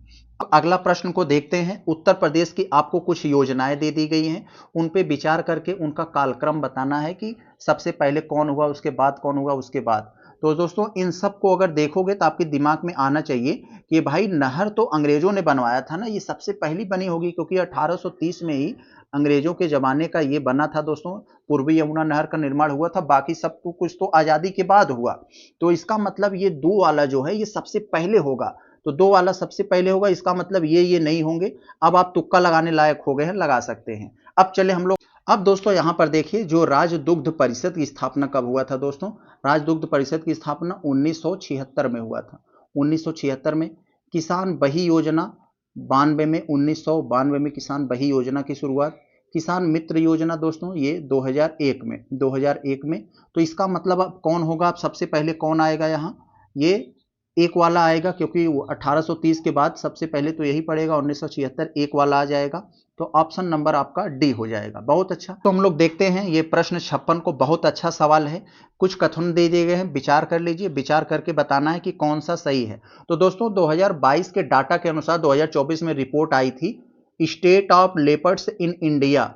अगला प्रश्न को देखते हैं। उत्तर प्रदेश की आपको कुछ योजनाएं दे दी गई हैं, उन पे विचार करके उनका कालक्रम बताना है कि सबसे पहले कौन हुआ, उसके बाद कौन हुआ, उसके बाद। तो दोस्तों इन सब को अगर देखोगे तो आपके दिमाग में आना चाहिए कि भाई नहर तो अंग्रेजों ने बनवाया था ना, ये सबसे पहली बनी होगी, क्योंकि 1830 में ही अंग्रेजों के जमाने का ये बना था दोस्तों, पूर्वी यमुना नहर का निर्माण हुआ था, बाकी सब तो कुछ तो आजादी के बाद हुआ। तो इसका मतलब ये 2 वाला जो है ये सबसे पहले होगा, तो 2 वाला सबसे पहले होगा, इसका मतलब ये नहीं होंगे। अब आप तुक्का लगाने लायक हो गए हैं, लगा सकते हैं। अब चले हम लोग, अब दोस्तों यहां पर देखिए जो राजदुग्ध परिषद की स्थापना कब हुआ था दोस्तों। राजदुग्ध परिषद की स्थापना 1976 में हुआ था, 1976 में। किसान बही योजना 92 में, 1992 में किसान बही योजना की शुरुआत। किसान मित्र योजना दोस्तों ये 2001 में, 2001 में। तो इसका मतलब अब कौन होगा, अब सबसे पहले कौन आएगा यहाँ, ये एक वाला आएगा, क्योंकि 1830 के बाद सबसे पहले तो यही पड़ेगा, 1976 एक वाला आ जाएगा। तो ऑप्शन नंबर आपका डी हो जाएगा। बहुत अच्छा। तो हम लोग देखते हैं ये प्रश्न 56 को, बहुत अच्छा सवाल है। कुछ कथन दे दिए गए हैं, विचार कर लीजिए, विचार करके बताना है कि कौन सा सही है। तो दोस्तों 2022 के डाटा के अनुसार 2024 में रिपोर्ट आई थी, state of leopards in India.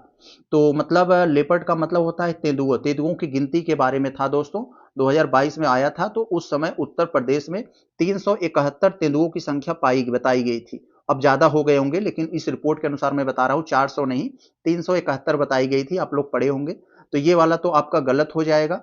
तो मतलब लेपर्ड का मतलब होता है तेंदुओं, तेंदुओं की गिनती के बारे में था दोस्तों, 2022 में आया था। तो उस समय उत्तर प्रदेश में 371 तेंदुओं की संख्या बताई गई थी। अब ज्यादा हो गए होंगे, लेकिन इस रिपोर्ट के अनुसार मैं बता रहा हूं 400 नहीं, 371 बताई गई थी, आप लोग पढ़े होंगे। तो ये वाला तो आपका गलत हो जाएगा।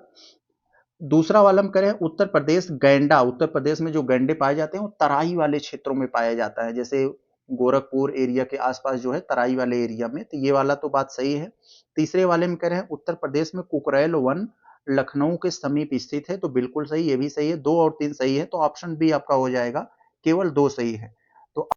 दूसरा वाला हम करें, उत्तर प्रदेश गैंडा, उत्तर प्रदेश में जो गैंडे पाए जाते हैं वो तराई वाले क्षेत्रों में पाया जाता है, जैसे गोरखपुर एरिया के आसपास जो है, तराई वाले एरिया में। तो ये वाला तो बात सही है। तीसरे वाले में कह रहे हैं उत्तर प्रदेश में कुकरेल वन लखनऊ के समीप स्थित है, तो बिल्कुल सही, ये भी सही है। 2 और 3 सही है, तो ऑप्शन बी आपका हो जाएगा, केवल 2 सही है। तो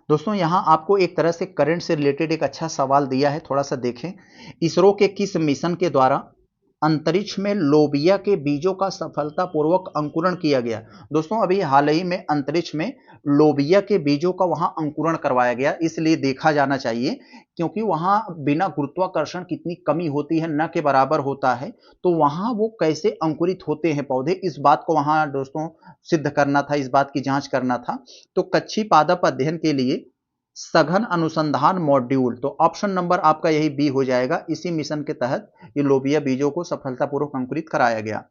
दोस्तों यहां आपको एक तरह से करंट से रिलेटेड एक अच्छा सवाल दिया है, थोड़ा सा देखें। इसरो के किस मिशन के द्वारा अंतरिक्ष में लोबिया के बीजों का सफलतापूर्वक अंकुरण किया गया? दोस्तों अभी हाल ही में अंतरिक्ष में लोबिया के बीजों का वहां अंकुरण करवाया गया, इसलिए देखा जाना चाहिए, क्योंकि वहां बिना गुरुत्वाकर्षण कितनी कमी होती है, न के बराबर होता है। तो वहां वो कैसे अंकुरित होते हैं पौधे, इस बात को वहां दोस्तों सिद्ध करना था, इस बात की जांच करना था। तो कच्छी पादप अध्ययन के लिए सघन अनुसंधान मॉड्यूल, तो ऑप्शन नंबर आपका यही बी हो जाएगा। इसी मिशन के तहत ये लोबिया बीजों को सफलतापूर्वक अंकुरित कराया गया।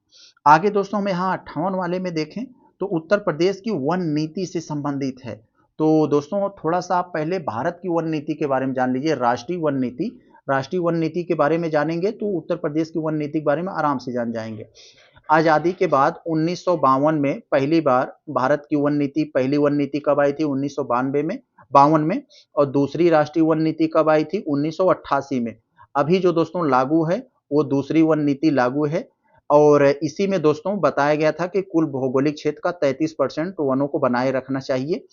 आगे दोस्तों हम यहाँ 58 वाले में देखें, तो उत्तर प्रदेश की वन नीति से संबंधित है। तो दोस्तों थोड़ा सा आप पहले भारत की वन नीति के बारे में जान लीजिए, राष्ट्रीय वन नीति। राष्ट्रीय वन नीति के बारे में जानेंगे तो उत्तर प्रदेश की वन नीति के बारे में आराम से जान जाएंगे। आजादी के बाद 1952 में पहली बार भारत की वन नीति, पहली वन नीति कब आई थी? 1992 में, 52 में। और दूसरी राष्ट्रीय वन नीति कब आई थी? 1988 में। अभी जो दोस्तों लागू है वो दूसरी वन नीति लागू है, और इसी में दोस्तों बताया गया था कि कुल भौगोलिक क्षेत्र का 33% वनों को बनाए रखना चाहिए।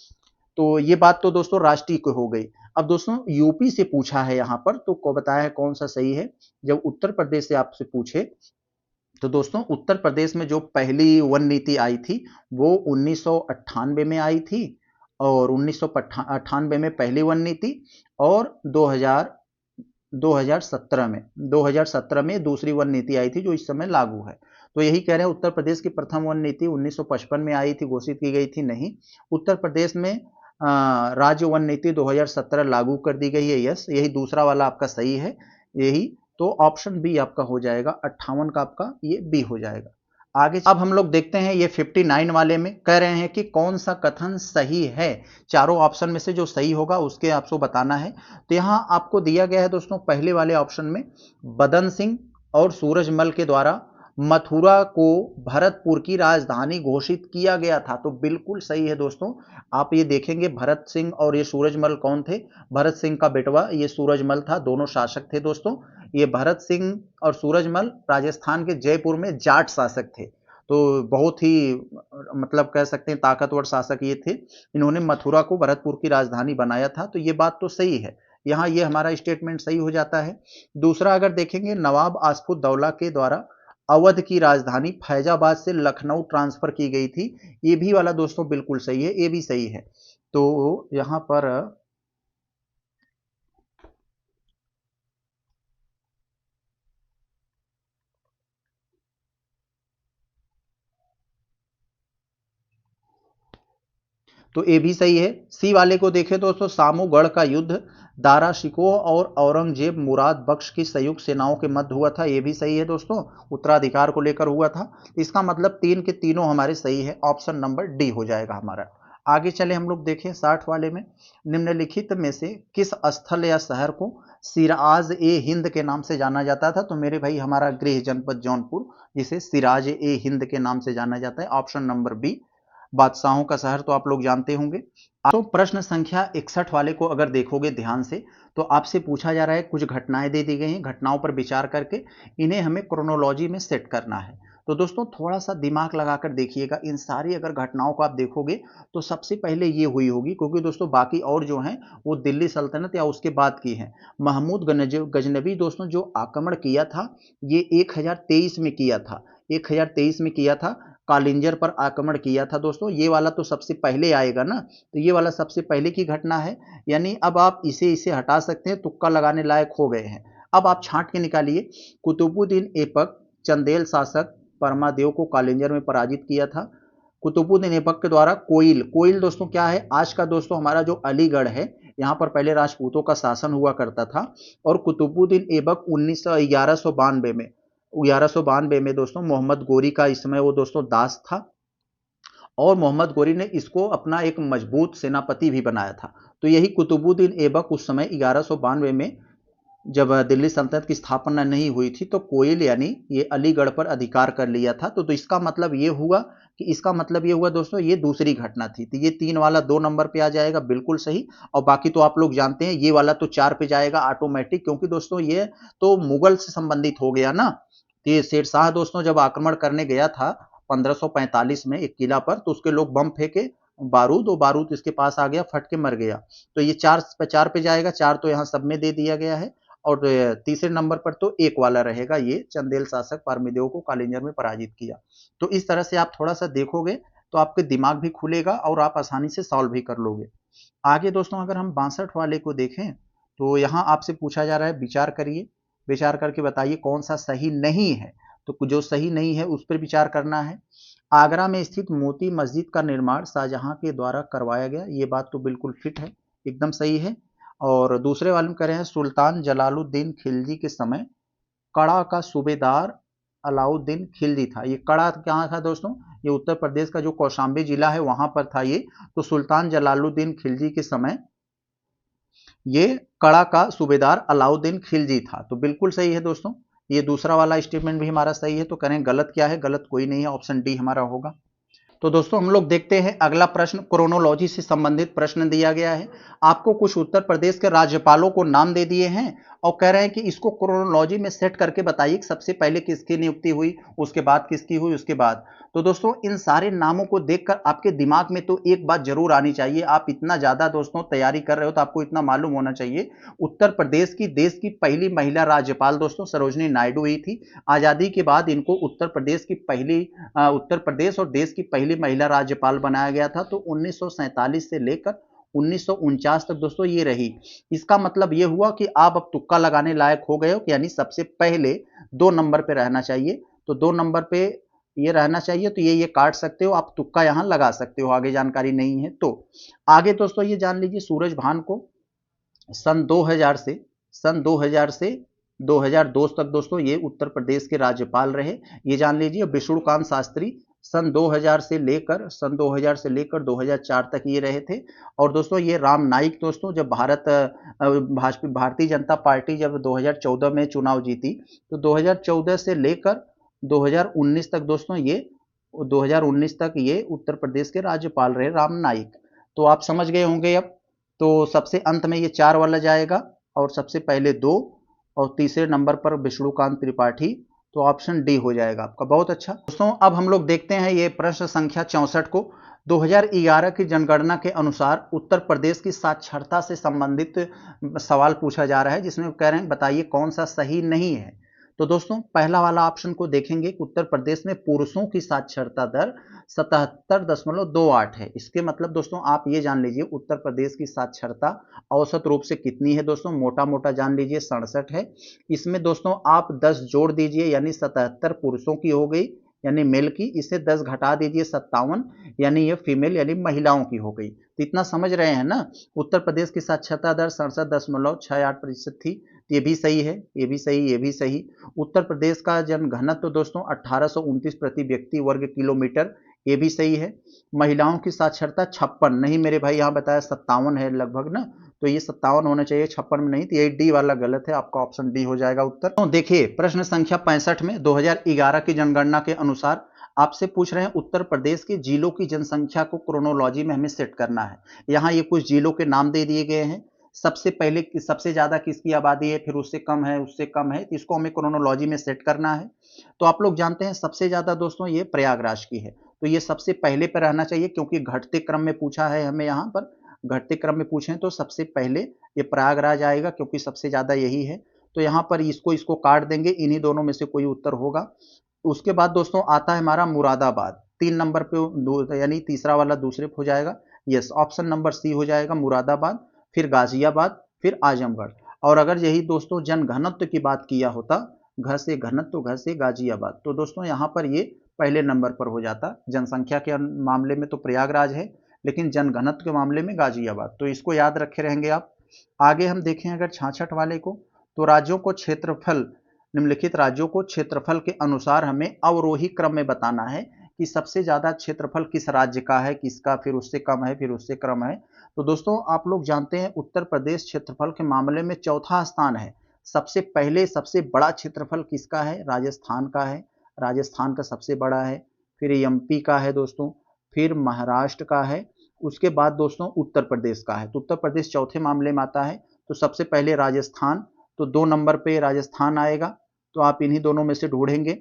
तो ये बात तो दोस्तों राष्ट्रीय को हो गई। अब दोस्तों यूपी से पूछा है यहाँ पर, तो को बताया है कौन सा सही है। जब उत्तर प्रदेश से आपसे पूछे, तो दोस्तों उत्तर प्रदेश में जो पहली वन नीति आई थी वो 1998 में आई थी, और 1998 में पहली वन नीति, और 2017 में दूसरी वन नीति आई थी जो इस समय लागू है। तो यही कह रहे हैं, उत्तर प्रदेश की प्रथम वन नीति 1955 में आई थी, घोषित की गई थी? नहीं। उत्तर प्रदेश में राज्य वन नीति 2017 लागू कर दी गई है, यस, यही दूसरा वाला आपका सही है, यही। तो ऑप्शन बी आपका हो जाएगा, 58 का आपका ये बी हो जाएगा। आगे अब हम लोग देखते हैं ये 59 वाले में कह रहे हैं कि कौन सा कथन सही है। चारों ऑप्शन में से जो सही होगा उसके आपको बताना है। तो यहां आपको दिया गया है दोस्तों, पहले वाले ऑप्शन में बदन सिंह और सूरजमल के द्वारा मथुरा को भरतपुर की राजधानी घोषित किया गया था। तो बिल्कुल सही है दोस्तों। आप ये देखेंगे, भरत सिंह और ये सूरजमल कौन थे? भरत सिंह का बेटवा ये सूरजमल था, दोनों शासक थे दोस्तों। ये भरत सिंह और सूरजमल राजस्थान के जयपुर में जाट शासक थे। तो बहुत ही मतलब कह सकते हैं ताकतवर शासक ये थे। इन्होंने मथुरा को भरतपुर की राजधानी बनाया था। तो ये बात तो सही है, यहाँ ये हमारा स्टेटमेंट सही हो जाता है। दूसरा अगर देखेंगे, नवाब आसफुद्दौला के द्वारा अवध की राजधानी फैजाबाद से लखनऊ ट्रांसफर की गई थी, ये भी वाला दोस्तों बिल्कुल सही है, ये भी सही है। तो यहां पर तो ये भी सही है। सी वाले को देखें दोस्तों, सामूगढ़ का युद्ध दारा शिकोह और औरंगजेब मुराद बख्श की संयुक्त सेनाओं के मध्य हुआ था, ये भी सही है दोस्तों, उत्तराधिकार को लेकर हुआ था। इसका मतलब 3 के तीनों हमारे सही है, ऑप्शन नंबर डी हो जाएगा हमारा। आगे चले हम लोग देखें 60 वाले में, निम्नलिखित में से किस स्थल या शहर को सिराज ए हिंद के नाम से जाना जाता था? तो मेरे भाई हमारा गृह जनपद जौनपुर, जिसे सिराज ए हिंद के नाम से जाना जाता है, ऑप्शन नंबर बी। बादशाहों का शहर तो आप लोग जानते होंगे। तो प्रश्न संख्या 61 वाले को अगर देखोगे ध्यान से, तो आपसे पूछा जा रहा है, कुछ घटनाएं दे दी गई हैं, घटनाओं पर विचार करके इन्हें हमें क्रोनोलॉजी में सेट करना है। तो दोस्तों थोड़ा सा दिमाग लगाकर देखिएगा, इन सारी अगर घटनाओं को आप देखोगे तो सबसे पहले ये हुई होगी, क्योंकि दोस्तों बाकी और जो हैं वो दिल्ली सल्तनत या उसके बाद की हैं। महमूद गजनबी दोस्तों जो आक्रमण किया था, ये 1023 में किया था, 1023 में किया था। कालिंजर पर आक्रमण किया था दोस्तों। ये वाला तो सबसे पहले आएगा ना, तो ये वाला सबसे पहले की घटना है, यानी अब आप इसे हटा सकते हैं, तुक्का लगाने लायक हो गए हैं। अब आप छांट के निकालिए। कुतुबुद्दीन ऐबक चंदेल शासक परमादेव को कालिंजर में पराजित किया था। कुतुबुद्दीन ऐबक के द्वारा कोइल, कोइल दोस्तों क्या है, आज का दोस्तों हमारा जो अलीगढ़ है, यहाँ पर पहले राजपूतों का शासन हुआ करता था। और कुतुबुद्दीन ऐबक 1192 में दोस्तों मोहम्मद गोरी का इस समय वो दोस्तों दास था, और मोहम्मद गोरी ने इसको अपना एक मजबूत सेनापति भी बनाया था। तो यही कुतुबुद्दीन ऐबक उस समय 1192 में जब दिल्ली सल्तनत की स्थापना नहीं हुई थी, तो कोयल यानी ये अलीगढ़ पर अधिकार कर लिया था। तो इसका मतलब ये हुआ दोस्तों, ये दूसरी घटना थी। तो ये 3 वाला 2 नंबर पे आ जाएगा, बिल्कुल सही। और बाकी तो आप लोग जानते हैं, ये वाला तो 4 पे जाएगा ऑटोमेटिक, क्योंकि दोस्तों ये तो मुगल से संबंधित हो गया ना। ये शेरशाह दोस्तों जब आक्रमण करने गया था 1545 में एक किला पर, तो उसके लोग बम फेंके, बारूद इसके पास आ गया, फट के मर गया। तो ये 4 पे जाएगा, 4 तो यहाँ सब में दे दिया गया है। और तीसरे नंबर पर तो 1 वाला रहेगा, ये चंदेल शासक परमदेव को कालिंजर में पराजित किया। तो इस तरह से आप थोड़ा सा देखोगे तो आपके दिमाग भी खुलेगा और आप आसानी से सॉल्व भी कर लोगे। आगे दोस्तों अगर हम 62 वाले को देखें, तो यहाँ आपसे पूछा जा रहा है विचार करिए, विचार करके बताइए कौन सा सही नहीं है। तो जो सही नहीं है उस पर विचार करना है। आगरा में स्थित मोती मस्जिद का निर्माण शाहजहां के द्वारा करवाया गया, ये बात तो बिल्कुल फिट है, एकदम सही है। और दूसरे वाले में कह रहे हैं सुल्तान जलालुद्दीन खिलजी के समय कड़ा का सूबेदार अलाउद्दीन खिलजी था। ये कड़ा कहाँ था दोस्तों, ये उत्तर प्रदेश का जो कौशाम्बी जिला है वहां पर था ये। तो सुल्तान जलालुद्दीन खिलजी के समय ये कड़ा का सूबेदार अलाउद्दीन खिलजी था। तो बिल्कुल सही है दोस्तों, ये दूसरा वाला स्टेटमेंट भी हमारा सही है। तो करें गलत क्या है, गलत कोई नहीं है, ऑप्शन डी हमारा होगा। तो दोस्तों हम लोग देखते हैं अगला प्रश्न, क्रोनोलॉजी से संबंधित प्रश्न दिया गया है। आपको कुछ उत्तर प्रदेश के राज्यपालों को नाम दे दिए हैं और कह रहे हैं कि इसको क्रोनोलॉजी में सेट करके बताइए कि सबसे पहले किसकी नियुक्ति हुई, उसके बाद किसकी हुई, उसके बाद। तो दोस्तों इन सारे नामों को देखकर आपके दिमाग में तो एक बात जरूर आनी चाहिए, आप इतना ज्यादा दोस्तों तैयारी कर रहे हो तो आपको इतना मालूम होना चाहिए, उत्तर प्रदेश की देश की पहली महिला राज्यपाल दोस्तों सरोजनी नायडू हुई थी। आजादी के बाद इनको उत्तर प्रदेश और देश की पहली महिला राज्यपाल बनाया गया था। तो 1947 से लेकर 1949 तक दोस्तों ये रही। इसका मतलब ये हुआ कि आप अब तुक्का लगाने लायक हो गए हो, यानी सबसे पहले 2 नंबर पे रहना चाहिए। तो 2 नंबर पे ये रहना चाहिए, तो ये काट सकते हो आप, तुक्का यहां लगा सकते हो, आगे जानकारी नहीं है तो। आगे दोस्तों ये जान लीजिए, सूरजभान को सन 2000 से 2002 तक दोस्तों ये उत्तर प्रदेश के राज्यपाल रहे, ये जान लीजिए। विष्णुकांत शास्त्री सन 2000 से लेकर 2004 तक ये रहे थे। और दोस्तों ये राम नाईक दोस्तों जब भारतीय जनता पार्टी जब 2014 में चुनाव जीती, तो 2014 से लेकर 2019 तक दोस्तों ये 2019 तक ये उत्तर प्रदेश के राज्यपाल रहे राम नाईक। तो आप समझ गए होंगे अब। तो सबसे अंत में ये 4 वाला जाएगा, और सबसे पहले 2, और तीसरे नंबर पर विष्णुकांत त्रिपाठी। तो ऑप्शन डी हो जाएगा आपका। बहुत अच्छा दोस्तों, अब हम लोग देखते हैं ये प्रश्न संख्या 64 को। 2011 की जनगणना के अनुसार उत्तर प्रदेश की साक्षरता से संबंधित सवाल पूछा जा रहा है, जिसमें कह रहे हैं बताइए कौन सा सही नहीं है। तो दोस्तों पहला वाला ऑप्शन को देखेंगे, उत्तर प्रदेश में पुरुषों की साक्षरता दर 77.28 है। इसके मतलब दोस्तों आप ये जान लीजिए उत्तर प्रदेश की साक्षरता औसत रूप से कितनी है दोस्तों, मोटा मोटा जान लीजिए 67 है। इसमें दोस्तों आप 10 जोड़ दीजिए, यानी 77 पुरुषों की हो गई यानी मेल की, इसे 10 घटा दीजिए 57, यानी ये फीमेल यानी महिलाओं की हो गई। तो इतना समझ रहे हैं ना। उत्तर प्रदेश की साक्षरता दर 67.68% थी। ये भी सही है, ये भी सही, ये भी सही। उत्तर प्रदेश का जनघनत्व दोस्तों 1829 प्रति व्यक्ति वर्ग किलोमीटर, ये भी सही है। महिलाओं की साक्षरता 56 नहीं मेरे भाई, यहाँ बताया 57 है लगभग ना, तो ये 57 होना चाहिए, 56 में नहीं। तो ये डी वाला गलत है, आपका ऑप्शन डी हो जाएगा उत्तर। तो देखिए प्रश्न संख्या 65 में 2011 की जनगणना के अनुसार आपसे पूछ रहे हैं उत्तर प्रदेश के जिलों की जनसंख्या को क्रोनोलॉजी में हमें सेट करना है। यहाँ ये कुछ जिलों के नाम दे दिए गए हैं, सबसे पहले सबसे ज्यादा किसकी आबादी है, फिर उससे कम है, उससे कम है, इसको हमें क्रोनोलॉजी में सेट करना है। तो आप लोग जानते हैं सबसे ज्यादा दोस्तों ये प्रयागराज की है, तो ये सबसे पहले पर रहना चाहिए, क्योंकि घटते क्रम में पूछा है हमें, यहाँ पर घटते क्रम में पूछे तो सबसे पहले ये प्रयागराज आएगा, क्योंकि सबसे ज्यादा यही है। तो यहाँ पर इसको काट देंगे, इन्हीं दोनों में से कोई उत्तर होगा। उसके बाद दोस्तों आता है हमारा मुरादाबाद, 3 नंबर पे यानी तीसरा वाला दूसरे पे हो जाएगा। यस, ऑप्शन नंबर सी हो जाएगा, मुरादाबाद, फिर गाजियाबाद, फिर आजमगढ़। और अगर यही दोस्तों जनघनत्व की बात किया होता, घर से घनत्व, घर से गाजियाबाद, तो दोस्तों यहाँ पर ये पहले नंबर पर हो जाता। जनसंख्या के मामले में तो प्रयागराज है, लेकिन जनघनत्व के मामले में गाजियाबाद, तो इसको याद रखे रहेंगे आप। आगे हम देखें अगर 66 वाले को, तो राज्यों को क्षेत्रफल, निम्नलिखित राज्यों को क्षेत्रफल के अनुसार हमें अवरोही क्रम में बताना है कि सबसे ज्यादा क्षेत्रफल किस राज्य का है, किसका, फिर उससे कम है, फिर उससे क्रम है। तो दोस्तों आप लोग जानते हैं उत्तर प्रदेश क्षेत्रफल के मामले में चौथा स्थान है। सबसे पहले सबसे बड़ा क्षेत्रफल किसका है? राजस्थान का है, राजस्थान का सबसे बड़ा है, फिर एमपी का है दोस्तों, फिर महाराष्ट्र का है, उसके बाद दोस्तों उत्तर प्रदेश का है। तो उत्तर प्रदेश चौथे मामले में आता है, तो सबसे पहले राजस्थान, तो 2 नंबर पे राजस्थान आएगा, तो आप इन्हीं दोनों में से ढूंढेंगे।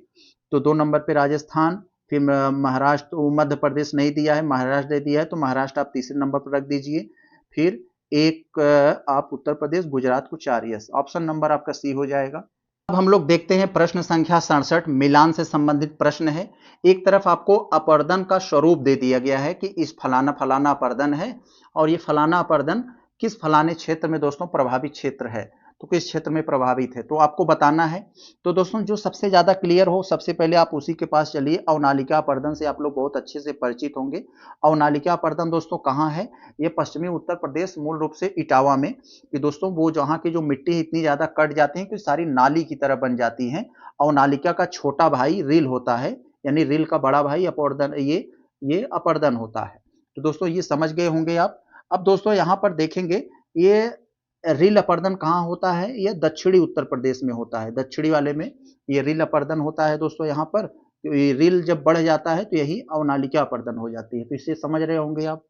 तो 2 नंबर पे राजस्थान, फिर महाराष्ट्र, मध्य प्रदेश नहीं दिया है, महाराष्ट्र दे दिया है, तो महाराष्ट्र आप तीसरे नंबर पर रख दीजिए। फिर एक आप उत्तर प्रदेश, गुजरात को 4। यस, ऑप्शन नंबर आपका सी हो जाएगा। अब हम लोग देखते हैं प्रश्न संख्या 67, मिलान से संबंधित प्रश्न है। एक तरफ आपको अपर्दन का स्वरूप दे दिया गया है कि इस फलाना फलाना अपर्दन है, और ये फलाना अपर्दन किस फलाने क्षेत्र में दोस्तों प्रभावित क्षेत्र है, तो किस क्षेत्र में प्रभावित है, तो आपको बताना है। तो दोस्तों जो सबसे ज्यादा क्लियर हो, सबसे पहले आप उसी के पास चलिए। अवनालिका अपर्दन से आप लोग बहुत अच्छे से परिचित होंगे। अवनालिका अपर्दन दोस्तों कहाँ है? ये पश्चिमी उत्तर प्रदेश, मूल रूप से इटावा में। कि दोस्तों वो जहाँ की जो मिट्टी इतनी ज्यादा कट जाती है कि सारी नाली की तरह बन जाती है। अवनालिका का छोटा भाई रील होता है, यानी रील का बड़ा भाई अपर्दन, ये अपर्दन होता है। तो दोस्तों ये समझ गए होंगे आप। अब दोस्तों यहाँ पर देखेंगे, ये रील अपर्दन कहाँ होता है? यह दक्षिणी उत्तर प्रदेश में होता है, दक्षिणी वाले में ये रील अपर्दन होता है दोस्तों। यहाँ पर तो ये रील जब बढ़ जाता है तो यही अवनालिका अपर्दन हो जाती है, तो इससे समझ रहे होंगे आप।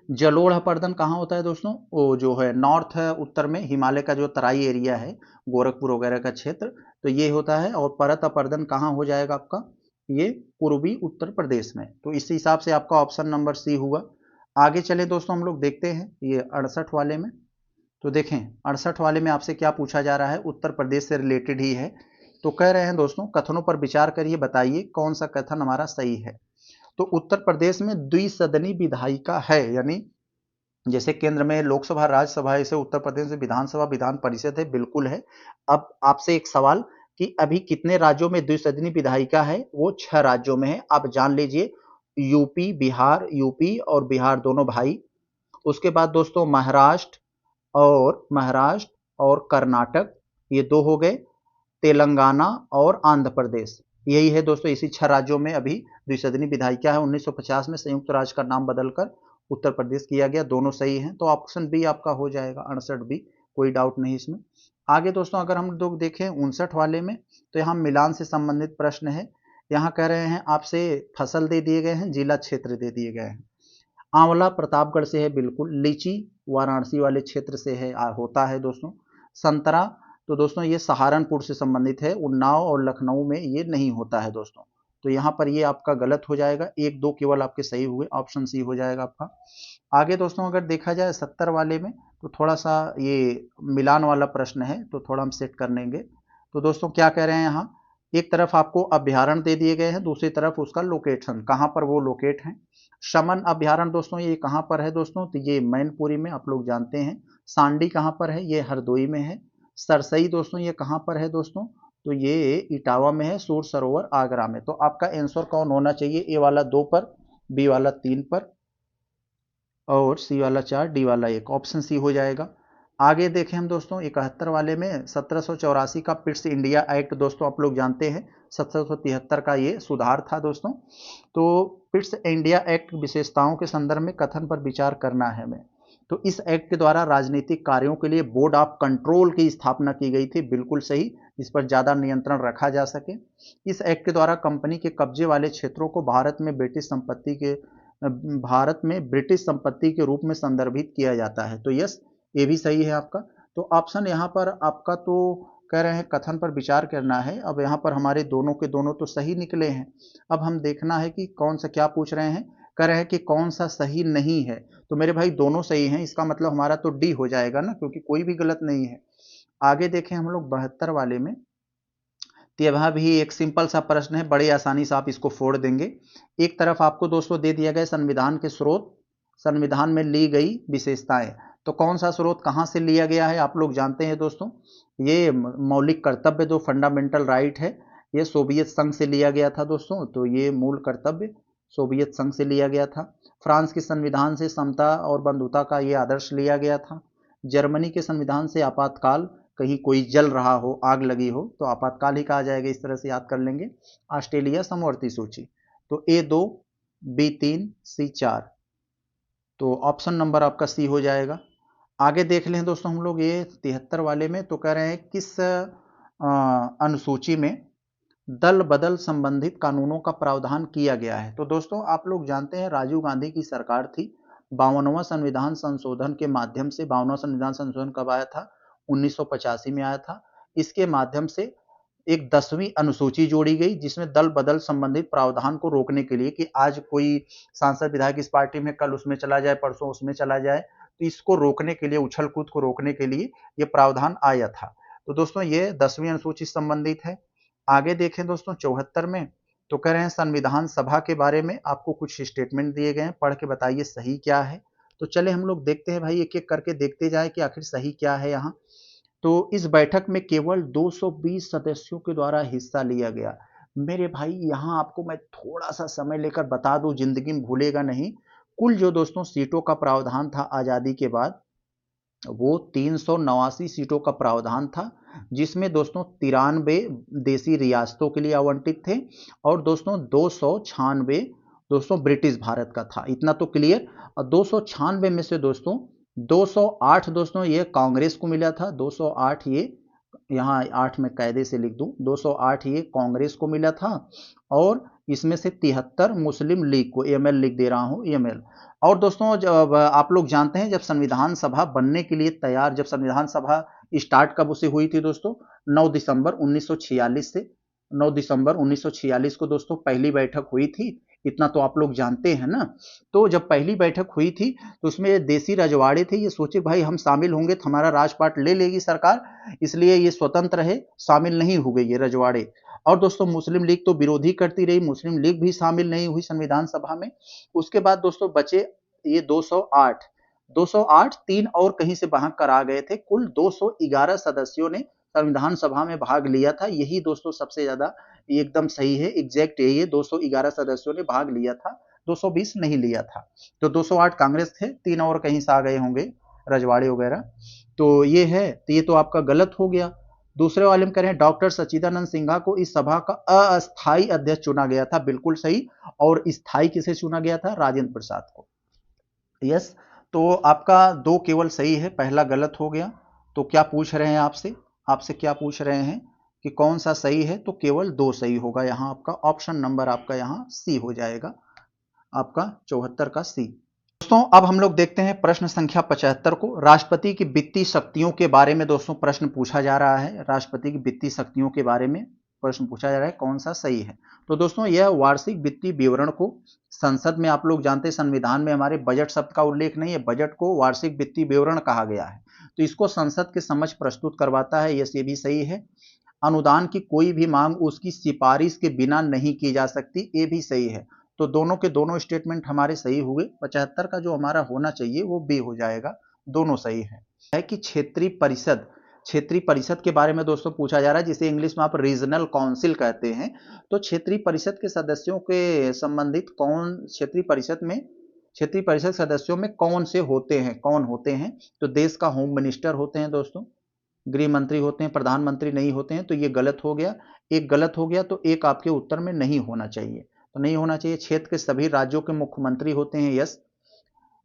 जलोढ़ अपर्दन कहाँ होता है दोस्तों? वो जो है नॉर्थ उत्तर में, हिमालय का जो तराई एरिया है, गोरखपुर वगैरह का क्षेत्र, तो ये होता है। और परत अपर्दन कहाँ हो जाएगा आपका? ये पूर्वी उत्तर प्रदेश में। तो इस हिसाब से आपका ऑप्शन नंबर सी हुआ। आगे चले दोस्तों, हम लोग देखते हैं ये 68 वाले में। तो देखें 68 वाले में आपसे क्या पूछा जा रहा है, उत्तर प्रदेश से रिलेटेड ही है। तो कह रहे हैं दोस्तों, कथनों पर विचार करिए, बताइए कौन सा कथन हमारा सही है। तो उत्तर प्रदेश में द्विसदनी विधायिका है, यानी जैसे केंद्र में लोकसभा, राज्यसभा, ऐसे उत्तर प्रदेश में विधानसभा, विधान परिषद है, बिल्कुल है। अब आपसे एक सवाल कि अभी कितने राज्यों में द्विसदनी विधायिका है? वो 6 राज्यों में है, आप जान लीजिए। यूपी, बिहार, यूपी और बिहार दोनों भाई। उसके बाद दोस्तों महाराष्ट्र और कर्नाटक, ये 2 हो गए। तेलंगाना और आंध्र प्रदेश, यही है दोस्तों। इसी 6 राज्यों में अभी द्विसदनी विधायिका है। 1950 में संयुक्त राज्य का नाम बदलकर उत्तर प्रदेश किया गया। दोनों सही हैं, तो ऑप्शन बी आपका हो जाएगा, 68 बी, कोई डाउट नहीं इसमें। आगे दोस्तों अगर हम लोग देखें 59 वाले में, तो यहाँ मिलान से संबंधित प्रश्न है। यहाँ कह रहे हैं आपसे फसल दे दिए गए हैं, जिला क्षेत्र दे दिए गए हैं। आंवला प्रतापगढ़ से है, बिल्कुल। लीची वाराणसी वाले क्षेत्र से है, होता है दोस्तों। संतरा तो दोस्तों ये सहारनपुर से संबंधित है, उन्नाव और लखनऊ में ये नहीं होता है दोस्तों। तो यहाँ पर ये आपका गलत हो जाएगा, 1-2 केवल आपके सही हुए, ऑप्शन सी हो जाएगा आपका। आगे दोस्तों अगर देखा जाए 70 वाले में, तो थोड़ा सा ये मिलान वाला प्रश्न है, तो थोड़ा हम सेट कर लेंगे। तो दोस्तों क्या कह रहे हैं यहाँ, एक तरफ आपको अभ्यारण्य दे दिए गए हैं, दूसरी तरफ उसका लोकेशन, कहाँ पर वो लोकेट है। शमन अभ्यारण्य दोस्तों ये कहाँ पर है दोस्तों? तो ये मैनपुरी में, आप लोग जानते हैं। सांडी कहाँ पर है? ये हरदोई में है। सरसई दोस्तों ये कहाँ पर है दोस्तों? तो ये इटावा में है। सूर सरोवर आगरा में। तो आपका आंसर कौन होना चाहिए? ए वाला 2 पर, बी वाला 3 पर, और सी वाला 4, डी वाला 1, ऑप्शन सी हो जाएगा। आगे देखें हम दोस्तों 71 वाले में, 1784 का पिट्स इंडिया एक्ट दोस्तों आप लोग जानते हैं। 1773 का ये सुधार था दोस्तों। तो पिट्स इंडिया एक्ट विशेषताओं के संदर्भ में कथन पर विचार करना है हमें। तो इस एक्ट के द्वारा राजनीतिक कार्यों के लिए बोर्ड ऑफ कंट्रोल की स्थापना की गई थी, बिल्कुल सही, इस पर ज्यादा नियंत्रण रखा जा सके। इस एक्ट के द्वारा कंपनी के कब्जे वाले क्षेत्रों को भारत में ब्रिटिश संपत्ति के रूप में संदर्भित किया जाता है। तो यस, ये भी सही है आपका। तो ऑप्शन यहाँ पर आपका, तो कह रहे हैं कथन पर विचार करना है। अब यहाँ पर हमारे दोनों के दोनों तो सही निकले हैं। अब हम देखना है कि कौन सा, क्या पूछ रहे हैं, कह रहे हैं कि कौन सा सही नहीं है। तो मेरे भाई दोनों सही हैं, इसका मतलब हमारा तो डी हो जाएगा ना, क्योंकि कोई भी गलत नहीं है। आगे देखें हम लोग 72 वाले में, तो यह भी एक सिंपल सा प्रश्न है, बड़ी आसानी से आप इसको फोड़ देंगे। एक तरफ आपको दोस्तों दे दिया गया संविधान के स्रोत, संविधान में ली गई विशेषताएं। तो कौन सा स्रोत कहां से लिया गया है आप लोग जानते हैं दोस्तों, ये मौलिक कर्तव्य जो फंडामेंटल राइट है, ये सोवियत संघ से लिया गया था दोस्तों। तो ये मूल कर्तव्य सोवियत संघ से लिया गया था। फ्रांस के संविधान से समता और बंधुता का ये आदर्श लिया गया था। जर्मनी के संविधान से आपातकाल, कहीं कोई जल रहा हो, आग लगी हो तो आपातकाल ही कहा जाएगा, इस तरह से याद कर लेंगे। ऑस्ट्रेलिया समवर्ती सूची। तो A2, B3, C4, तो ऑप्शन नंबर आपका सी हो जाएगा। आगे देख लें दोस्तों हम लोग ये 73 वाले में, तो कह रहे हैं किस अनुसूची में दल बदल संबंधित कानूनों का प्रावधान किया गया है। तो दोस्तों आप लोग जानते हैं राजीव गांधी की सरकार थी, 52वां संविधान संशोधन के माध्यम से, 52वां संविधान संशोधन कब आया था, 1985 में आया था। इसके माध्यम से एक 10वीं अनुसूची जोड़ी गई जिसमें दल बदल संबंधित प्रावधान को रोकने के लिए, कि आज कोई सांसद विधायक इस पार्टी में, कल उसमें चला जाए, परसों उसमें चला जाए, तो इसको रोकने के लिए, उछल कूद को रोकने के लिए ये प्रावधान आया था। तो दोस्तों ये 10वीं अनुसूची से संबंधित है। आगे देखें दोस्तों 74 में, तो कह रहे हैं संविधान सभा के बारे में आपको कुछ स्टेटमेंट दिए गए हैं, पढ़ के बताइए सही क्या है। तो चले हम लोग देखते हैं भाई, एक एक करके देखते जाए कि आखिर सही क्या है यहाँ। तो इस बैठक में केवल 220 सदस्यों के द्वारा हिस्सा लिया गया। मेरे भाई यहाँ आपको मैं थोड़ा सा समय लेकर बता दूं, जिंदगी में भूलेगा नहीं। कुल जो दोस्तों सीटों का प्रावधान था आजादी के बाद, वो 389 सीटों का प्रावधान था, जिसमें दोस्तों 93 देसी रियासतों के लिए आवंटित थे और दोस्तों 296 दोस्तों ब्रिटिश भारत का था। इतना तो क्लियर। और 296 में से दोस्तों 208 दोस्तों ये कांग्रेस को मिला था, 208 ये, यहाँ 8 में कायदे से लिख दूं, 208 ये कांग्रेस को मिला था और इसमें से 73 मुस्लिम लीग को, एमएल लिख दे रहा हूं, एमएल। और दोस्तों जब आप लोग जानते हैं, जब संविधान सभा बनने के लिए तैयार, जब संविधान सभा स्टार्ट कब से हुई थी दोस्तों, 9 दिसंबर 1946 से, 9 दिसंबर 1946 को दोस्तों पहली बैठक हुई थी। इतना तो आप लोग जानते हैं ना। तो जब पहली बैठक हुई थी तो उसमें देसी रजवाड़े थे, ये सोचे भाई हम शामिल होंगे तो हमारा राजपाट ले लेगी सरकार, इसलिए ये स्वतंत्र है, शामिल नहीं हुए ये रजवाड़े। और दोस्तों मुस्लिम लीग तो विरोधी करती रही, मुस्लिम लीग भी शामिल नहीं हुई संविधान सभा में। उसके बाद दोस्तों बचे ये 208, तीन और कहीं से भाग कर आ गए थे। कुल 211 सदस्यों ने संविधान सभा में भाग लिया था। यही दोस्तों सबसे ज्यादा एकदम सही है, एग्जैक्ट है, ये 211 सदस्यों ने भाग लिया था, 220 नहीं लिया था। तो 208 कांग्रेस थे, तीन और कहीं से आ गए होंगे रजवाड़े वगैरह। तो ये है, तो ये तो आपका गलत हो गया। दूसरे वाले में करें, डॉक्टर सच्चिदानंद सिन्हा को इस सभा का अस्थायी अध्यक्ष चुना गया था, बिल्कुल सही। और स्थायी किसे चुना गया था, राजेंद्र प्रसाद को। यस, तो आपका दो केवल सही है, पहला गलत हो गया। तो क्या पूछ रहे हैं आपसे, आपसे क्या पूछ रहे हैं कि कौन सा सही है, तो केवल दो सही होगा यहाँ आपका। ऑप्शन नंबर आपका यहाँ सी हो जाएगा, आपका 74 का सी। दोस्तों अब हम लोग देखते हैं प्रश्न संख्या 75 को। राष्ट्रपति की वित्तीय शक्तियों के बारे में दोस्तों प्रश्न पूछा जा रहा है। राष्ट्रपति की वित्तीय शक्तियों के बारे में प्रश्न पूछा जा रहा है, कौन सा सही है। तो दोस्तों यह वार्षिक वित्तीय विवरण को संसद में, आप लोग जानते हैं संविधान में हमारे बजट शब्द का उल्लेख नहीं है, बजट को वार्षिक वित्तीय विवरण कहा गया है। तो इसको संसद के समक्ष प्रस्तुत करवाता है, ये भी सही है। अनुदान की कोई भी मांग उसकी सिफारिश के बिना नहीं की जा सकती, ये भी सही है। तो दोनों के दोनों स्टेटमेंट हमारे सही हुए। 75 का जो हमारा होना चाहिए वो बी हो जाएगा, दोनों सही है कि क्षेत्रीय परिषद, क्षेत्रीय परिषद के बारे में दोस्तों पूछा जा रहा है, जिसे इंग्लिश में आप रीजनल काउंसिल कहते हैं। तो क्षेत्रीय परिषद के सदस्यों के संबंधित कौन, क्षेत्रीय परिषद में, क्षेत्रीय परिषद सदस्यों में कौन से होते हैं, कौन होते हैं, तो देश का होम मिनिस्टर होते हैं दोस्तों, गृह मंत्री होते हैं, प्रधानमंत्री नहीं होते हैं। तो ये गलत हो गया, एक गलत हो गया, तो एक आपके उत्तर में नहीं होना चाहिए, तो नहीं होना चाहिए। क्षेत्र के सभी राज्यों के मुख्यमंत्री होते हैं, यस।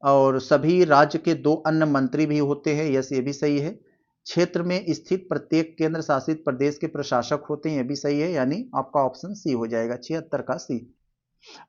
और सभी राज्य के 2 अन्य मंत्री भी होते हैं, यस, ये भी सही है। क्षेत्र में स्थित प्रत्येक केंद्र शासित प्रदेश के प्रशासक होते हैं, ये भी सही है, यानी आपका ऑप्शन सी हो जाएगा, 76 का सी।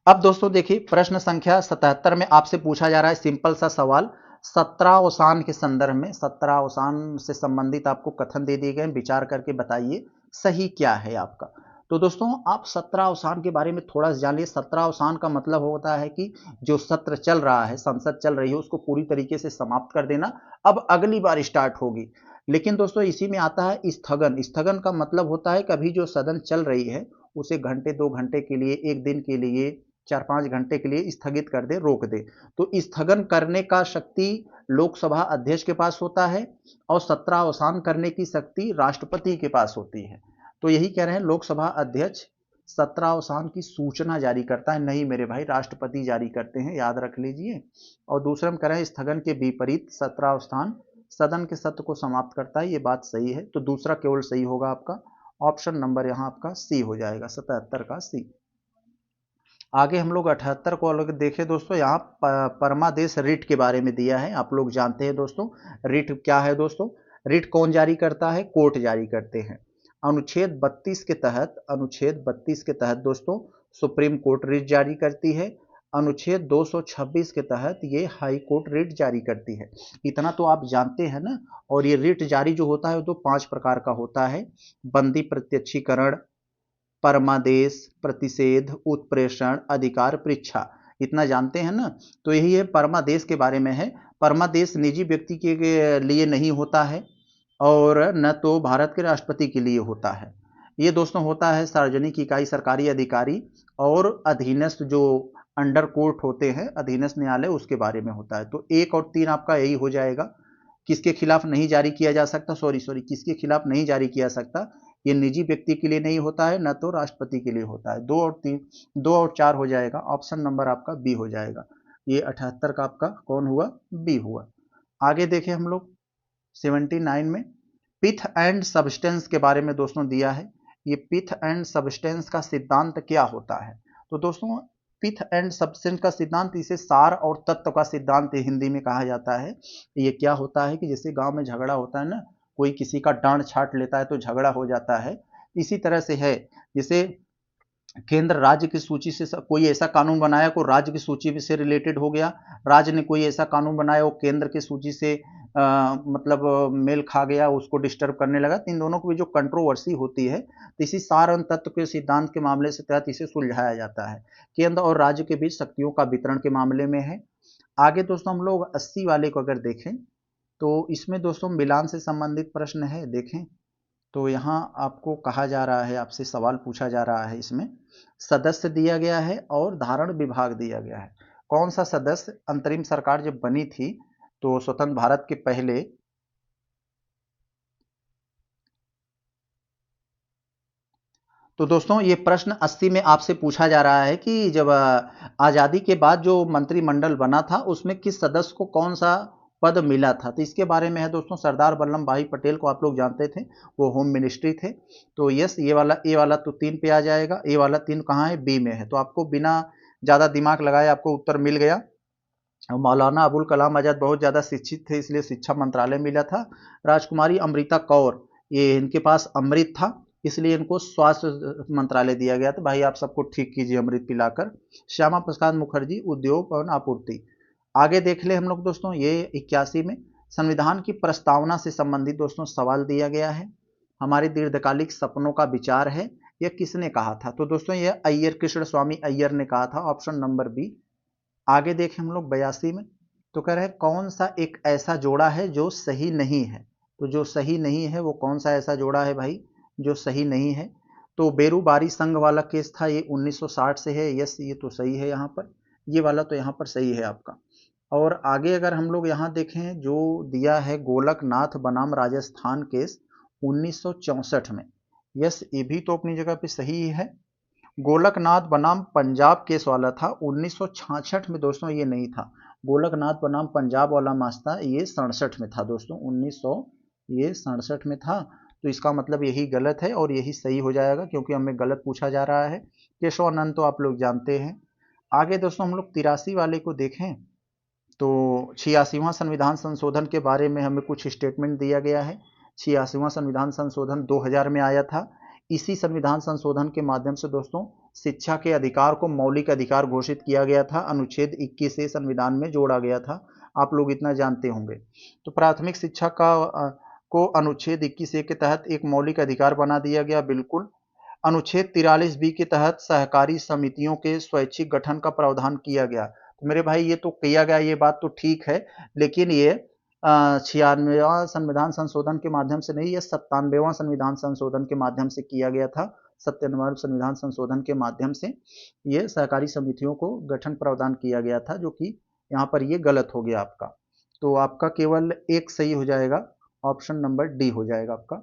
अब दोस्तों देखिए प्रश्न संख्या 77 में आपसे पूछा जा रहा है सिंपल सा सवाल, 17 अवसान के संदर्भ में, 17 अवसान से संबंधित आपको कथन दे दिए गए, विचार करके बताइए सही क्या है आपका। तो दोस्तों आप 17 अवसान के बारे में थोड़ा सा जानिए। 17 अवसान का मतलब होता है कि जो सत्र चल रहा है, संसद चल रही है, उसको पूरी तरीके से समाप्त कर देना, अब अगली बार स्टार्ट होगी। लेकिन दोस्तों इसी में आता है स्थगन। स्थगन का मतलब होता है कभी जो सदन चल रही है उसे घंटे 2 घंटे के लिए, एक दिन के लिए, 4-5 घंटे के लिए स्थगित कर दे, रोक दे। तो स्थगन करने का शक्ति लोकसभा अध्यक्ष के पास होता है और सत्रावसान करने की शक्ति राष्ट्रपति के पास होती है। तो यही कह रहे हैं लोकसभा अध्यक्ष सत्रावसान की सूचना जारी करता है, नहीं मेरे भाई राष्ट्रपति जारी करते हैं, याद रख लीजिए। और दूसरा हम कह रहे हैं स्थगन के विपरीत सत्रावसान सदन के सत्र को समाप्त करता है, ये बात सही है। तो दूसरा केवल सही होगा आपका, ऑप्शन नंबर यहाँ आपका सी हो जाएगा, 77 का सी। आगे हम लोग 78 को अलग देखें दोस्तों, यहाँ परमादेश रिट के बारे में दिया है। आप लोग जानते हैं दोस्तों रिट क्या है दोस्तों। रिट कौन जारी करता है, कोर्ट जारी करते हैं। अनुच्छेद 32 के तहत, अनुच्छेद 32 के तहत दोस्तों सुप्रीम कोर्ट रिट जारी करती है। अनुच्छेद 226 के तहत ये हाई कोर्ट रिट जारी करती है। इतना तो आप जानते हैं ना। और ये रिट जारी जो होता है वो तो 5 प्रकार का होता है। बंदी प्रत्यक्षीकरण, परमादेश, प्रतिषेध, उत्प्रेषण, अधिकार परीक्षा, इतना जानते हैं ना। तो यही है परमादेश के बारे में है। परमादेश निजी व्यक्ति के लिए नहीं होता है और न तो भारत के राष्ट्रपति के लिए होता है। ये दोस्तों होता है सार्वजनिक इकाई, सरकारी अधिकारी और अधीनस्थ जो अंडर कोर्ट होते हैं, अधीनस्थ न्यायालय, उसके बारे में होता है। तो 1 और 3 आपका यही हो जाएगा। किसके खिलाफ नहीं जारी किया जा सकता, सॉरी किसके खिलाफ नहीं जारी किया सकता, ये निजी व्यक्ति के लिए नहीं होता है, न तो राष्ट्रपति के लिए होता है। 2 और 3, 2 और 4 हो जाएगा, ऑप्शन नंबर आपका बी हो जाएगा। ये 78 का आपका कौन हुआ, बी हुआ। आगे देखें हम लोग 79 में पिथ एंड सब्सटेंस के बारे में दोस्तों दिया है। ये पिथ एंड सब्सटेंस का सिद्धांत क्या होता है। तो दोस्तों पिथ एंड सब्सटेंस का सिद्धांत, इसे सार और तत्व का सिद्धांत हिंदी में कहा जाता है। ये क्या होता है कि जैसे गांव में झगड़ा होता है ना, कोई किसी का डांड छाट लेता है तो झगड़ा हो जाता है, इसी तरह से है। जैसे केंद्र राज्य की सूची से कोई ऐसा कानून बनाया को राज्य की सूची से रिलेटेड हो गया, राज्य ने कोई ऐसा कानून बनाया वो केंद्र की सूची से मतलब मेल खा गया, उसको डिस्टर्ब करने लगा। तो इन दोनों की जो कंट्रोवर्सी होती है, तो इसी सार और तत्व के सिद्धांत के मामले से तहत इसे सुलझाया जाता है। केंद्र और राज्य के बीच शक्तियों का वितरण के मामले में है। आगे दोस्तों हम लोग 80 वाले को अगर देखें तो इसमें दोस्तों मिलान से संबंधित प्रश्न है। देखें तो यहाँ आपको कहा जा रहा है, आपसे सवाल पूछा जा रहा है, इसमें सदस्य दिया गया है और धारण विभाग दिया गया है। कौन सा सदस्य, अंतरिम सरकार जब बनी थी तो स्वतंत्र भारत के पहले, तो दोस्तों ये प्रश्न 80 में आपसे पूछा जा रहा है कि जब आजादी के बाद जो मंत्रिमंडल बना था उसमें किस सदस्य को कौन सा पद मिला था। तो इसके बारे में है दोस्तों, सरदार वल्लभ भाई पटेल को आप लोग जानते थे, वो होम मिनिस्ट्री थे। तो यस, ये वाला, ए वाला तो 3 पे आ जाएगा। ए वाला 3 कहाँ है, बी में है। तो आपको बिना ज्यादा दिमाग लगाए आपको उत्तर मिल गया। मौलाना अबुल कलाम आजाद बहुत ज्यादा शिक्षित थे, इसलिए शिक्षा मंत्रालय मिला था। राजकुमारी अमृता कौर, ये इनके पास अमृत था, इसलिए इनको स्वास्थ्य मंत्रालय दिया गया था। भाई आप सबको ठीक कीजिए अमृत पिलाकर। श्यामा प्रसाद मुखर्जी, उद्योग और आपूर्ति। आगे देख ले हम लोग दोस्तों, ये 81 में संविधान की प्रस्तावना से संबंधित दोस्तों सवाल दिया गया है। हमारे दीर्घकालिक सपनों का विचार है, यह किसने कहा था। तो दोस्तों यह अय्यर, कृष्ण स्वामी अय्यर ने कहा था, ऑप्शन नंबर बी। आगे देखें हम लोग 82 में, तो कह रहे हैं कौन सा एक ऐसा जोड़ा है जो सही नहीं है। तो जो सही नहीं है वो कौन सा ऐसा जोड़ा है भाई जो सही नहीं है। तो बेरूबारी संघ वाला केस था, ये 1960 से है। यस, ये तो सही है यहाँ पर, ये वाला तो यहाँ पर सही है आपका। और आगे अगर हम लोग यहाँ देखें जो दिया है गोलकनाथ बनाम राजस्थान केस 1964 में, यस ये भी तो अपनी जगह पे सही है। गोलकनाथ बनाम पंजाब केस वाला था 1966 में दोस्तों, ये नहीं था। गोलकनाथ बनाम पंजाब वाला मामला ये 67 में था दोस्तों, 1967 में था। तो इसका मतलब यही गलत है और यही सही हो जाएगा क्योंकि हमें गलत पूछा जा रहा है। केशवानंद तो आप लोग जानते हैं। आगे दोस्तों हम लोग 83 वाले को देखें तो 86वां संविधान संशोधन के बारे में हमें कुछ स्टेटमेंट दिया गया है। 86वां संविधान संशोधन 2000 में आया था। इसी संविधान संशोधन के माध्यम से दोस्तों शिक्षा के अधिकार को मौलिक अधिकार घोषित किया गया था। अनुच्छेद 21 से संविधान में जोड़ा गया था, आप लोग इतना जानते होंगे। तो प्राथमिक शिक्षा को अनुच्छेद 21 के तहत एक मौलिक अधिकार बना दिया गया, बिल्कुल। अनुच्छेद 43 बी के तहत सहकारी समितियों के स्वैच्छिक गठन का प्रावधान किया गया। तो मेरे भाई ये तो किया गया, ये बात तो ठीक है, लेकिन ये 96वां संविधान संशोधन के माध्यम से नहीं, ये 97वां संविधान संशोधन के माध्यम से किया गया था। 97वां संविधान संशोधन के माध्यम से ये सहकारी समितियों को गठन प्रदान किया गया था, जो कि यहाँ पर ये गलत हो गया आपका। तो आपका केवल एक सही हो जाएगा, ऑप्शन नंबर डी हो जाएगा आपका।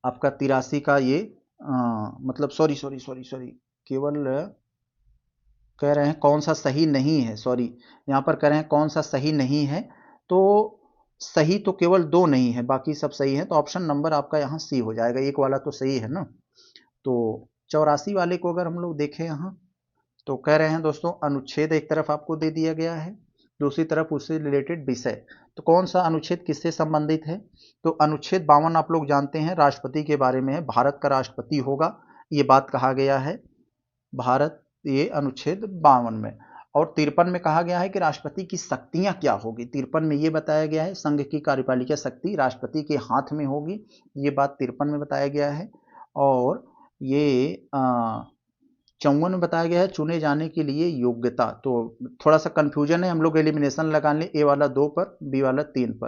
आपका 83 का ये मतलब सॉरी केवल कह रहे हैं कौन सा सही नहीं है, सॉरी यहाँ पर कह रहे हैं कौन सा सही नहीं है, तो सही तो केवल 2 नहीं है, बाकी सब सही है। तो ऑप्शन नंबर आपका यहाँ सी हो जाएगा, एक वाला तो सही है ना। तो 84 वाले को अगर हम लोग देखें यहाँ, तो कह रहे हैं दोस्तों अनुच्छेद एक तरफ आपको दे दिया गया है, दूसरी तरफ उससे रिलेटेड विषय। तो कौन सा अनुच्छेद किससे संबंधित है? तो अनुच्छेद 52 आप लोग जानते हैं राष्ट्रपति के बारे में है, भारत का राष्ट्रपति होगा, ये बात कहा गया है भारत, ये अनुच्छेद 52 में। और 53 में कहा गया है कि राष्ट्रपति की शक्तियां क्या होगी। 53 में ये बताया गया है संघ की कार्यपालिका शक्ति राष्ट्रपति के हाथ में होगी, ये बात 53 में बताया गया है। और ये 54 में बताया गया है चुने जाने के लिए योग्यता। तो थोड़ा सा कंफ्यूजन है, हम लोग एलिमिनेशन लगा लें, ए वाला 2 पर, बी वाला 3 पर।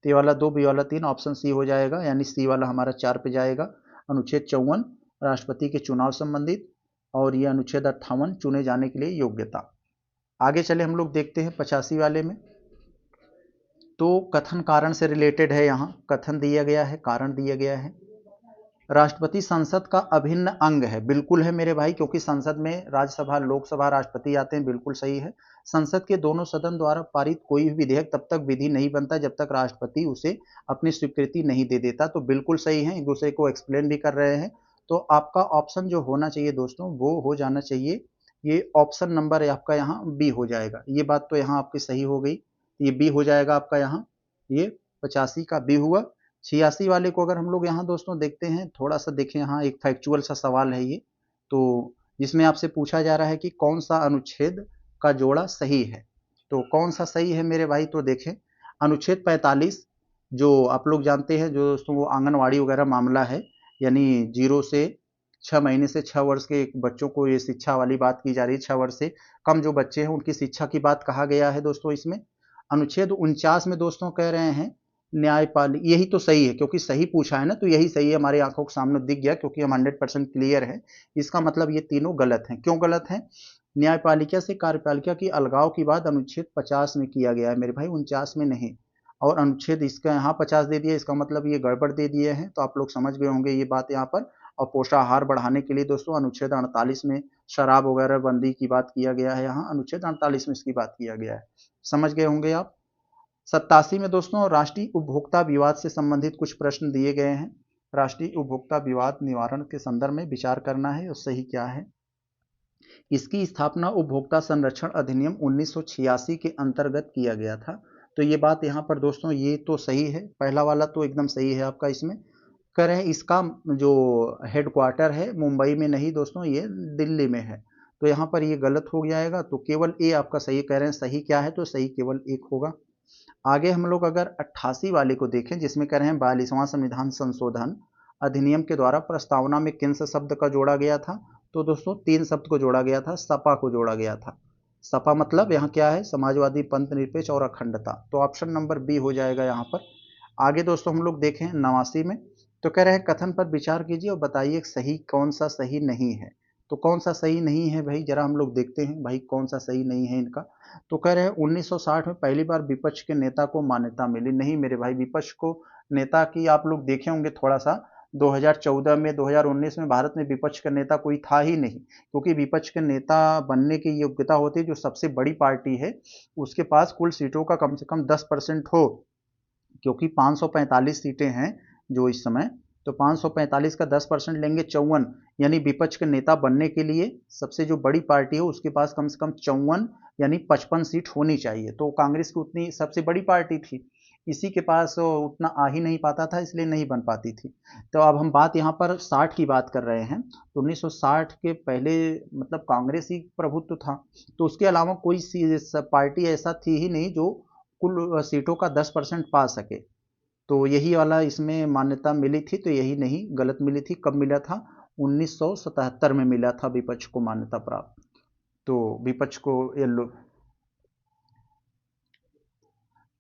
तो ए वाला 2, बी वाला 3, ऑप्शन सी हो जाएगा, यानी सी वाला हमारा 4 पे जाएगा। अनुच्छेद 54 राष्ट्रपति के चुनाव संबंधित, और ये अनुच्छेद 58 चुने जाने के लिए योग्यता। आगे चले हम लोग देखते हैं 85 वाले में। तो कथन कारण से रिलेटेड है, यहाँ कथन दिया गया है, कारण दिया गया है। राष्ट्रपति संसद का अभिन्न अंग है, बिल्कुल है मेरे भाई, क्योंकि संसद में राज्यसभा, लोकसभा, राष्ट्रपति आते हैं, बिल्कुल सही है। संसद के दोनों सदन द्वारा पारित कोई भी विधेयक तब तक विधि नहीं बनता जब तक राष्ट्रपति उसे अपनी स्वीकृति नहीं दे देता। तो बिल्कुल सही है, एक दूसरे को एक्सप्लेन भी कर रहे हैं। तो आपका ऑप्शन जो होना चाहिए दोस्तों, वो हो जाना चाहिए, ये ऑप्शन नंबर है आपका यहाँ बी हो जाएगा। ये बात तो यहाँ आपकी सही हो गई, ये बी हो जाएगा आपका यहाँ, ये 85 का बी हुआ। 86 वाले को अगर हम लोग यहाँ दोस्तों देखते हैं, थोड़ा सा देखें, यहाँ एक फैक्चुअल सा सवाल है ये, तो जिसमें आपसे पूछा जा रहा है कि कौन सा अनुच्छेद का जोड़ा सही है। तो कौन सा सही है मेरे भाई, तो देखें अनुच्छेद 45, जो आप लोग जानते हैं जो दोस्तों वो आंगनवाड़ी वगैरह मामला है, यानी 0 से 6 महीने से 6 वर्ष के बच्चों को ये शिक्षा वाली बात की जा रही है, 6 वर्ष से कम जो बच्चे हैं उनकी शिक्षा की बात कहा गया है दोस्तों इसमें। अनुच्छेद 49 में दोस्तों कह रहे हैं न्यायपालिका, यही तो सही है, क्योंकि सही पूछा है ना, तो यही सही है, हमारी आंखों के सामने दिख गया, क्योंकि हम 100% क्लियर है। इसका मतलब ये तीनों गलत हैं। क्यों गलत हैं? न्यायपालिका से कार्यपालिका की अलगाव की बात अनुच्छेद 50 में किया गया है मेरे भाई, 49 में नहीं। और अनुच्छेद इसका यहाँ 50 दे दिया, इसका मतलब ये गड़बड़ दे दिए हैं, तो आप लोग समझ गए होंगे ये बात यहाँ पर। और पोषाहार बढ़ाने के लिए दोस्तों अनुच्छेद 48 में शराब वगैरह बंदी की बात किया गया है, यहाँ अनुच्छेद 48 में इसकी बात किया गया है, समझ गए होंगे आप। 87 में दोस्तों राष्ट्रीय उपभोक्ता विवाद से संबंधित कुछ प्रश्न दिए गए हैं। राष्ट्रीय उपभोक्ता विवाद निवारण के संदर्भ में विचार करना है और सही क्या है। इसकी स्थापना उपभोक्ता संरक्षण अधिनियम 1986 के अंतर्गत किया गया था। तो ये बात यहाँ पर दोस्तों ये तो सही है, पहला वाला तो एकदम सही है आपका। इसमें कह रहे हैं इसका जो हेडक्वार्टर है मुंबई में नहीं दोस्तों, ये दिल्ली में है, तो यहाँ पर ये गलत हो जाएगा। तो केवल ए आपका सही कह रहे हैं, सही क्या है, तो सही केवल एक होगा। आगे हम लोग अगर 88 वाले को देखें, जिसमें कह रहे हैं 42वां संविधान संशोधन अधिनियम के द्वारा प्रस्तावना में किन शब्द का जोड़ा गया था, तो दोस्तों 3 शब्द को जोड़ा गया था, सपा को जोड़ा गया था। सपा मतलब यहाँ क्या है, समाजवादी, पंथ निरपेक्ष और अखंडता। तो ऑप्शन नंबर बी हो जाएगा यहाँ पर। आगे दोस्तों हम लोग देखें 89 में, तो कह रहे हैं कथन पर विचार कीजिए और बताइए सही कौन सा सही नहीं है। तो कौन सा सही नहीं है भाई, जरा हम लोग देखते हैं भाई कौन सा सही नहीं है इनका। तो कह रहे हैं 1960 में पहली बार विपक्ष के नेता को मान्यता मिली। नहीं मेरे भाई, विपक्ष को नेता की आप लोग देखे होंगे थोड़ा सा, 2014 में, 2019 में भारत में विपक्ष का नेता कोई था ही नहीं, क्योंकि विपक्ष के नेता बनने की योग्यता होती है जो सबसे बड़ी पार्टी है उसके पास कुल सीटों का कम से कम 10% हो, क्योंकि 545 सीटें हैं जो इस समय, तो 545 का 10% लेंगे 54, यानी विपक्ष के नेता बनने के लिए सबसे जो बड़ी पार्टी है उसके पास कम से कम 54 यानी 55 सीट होनी चाहिए। तो कांग्रेस की उतनी सबसे बड़ी पार्टी थी, इसी के पास उतना आ ही नहीं पाता था, इसलिए नहीं बन पाती थी। तो अब हम बात यहाँ पर 60 की बात कर रहे हैं, तो 1960 के पहले मतलब कांग्रेस ही प्रभुत्व था, तो उसके अलावा कोई पार्टी ऐसा थी ही नहीं जो कुल सीटों का 10% पा सके। तो यही वाला इसमें मान्यता मिली थी, तो यही नहीं, गलत मिली थी। कब मिला था? 1977 में मिला था विपक्ष को मान्यता प्राप्त। तो विपक्ष को ये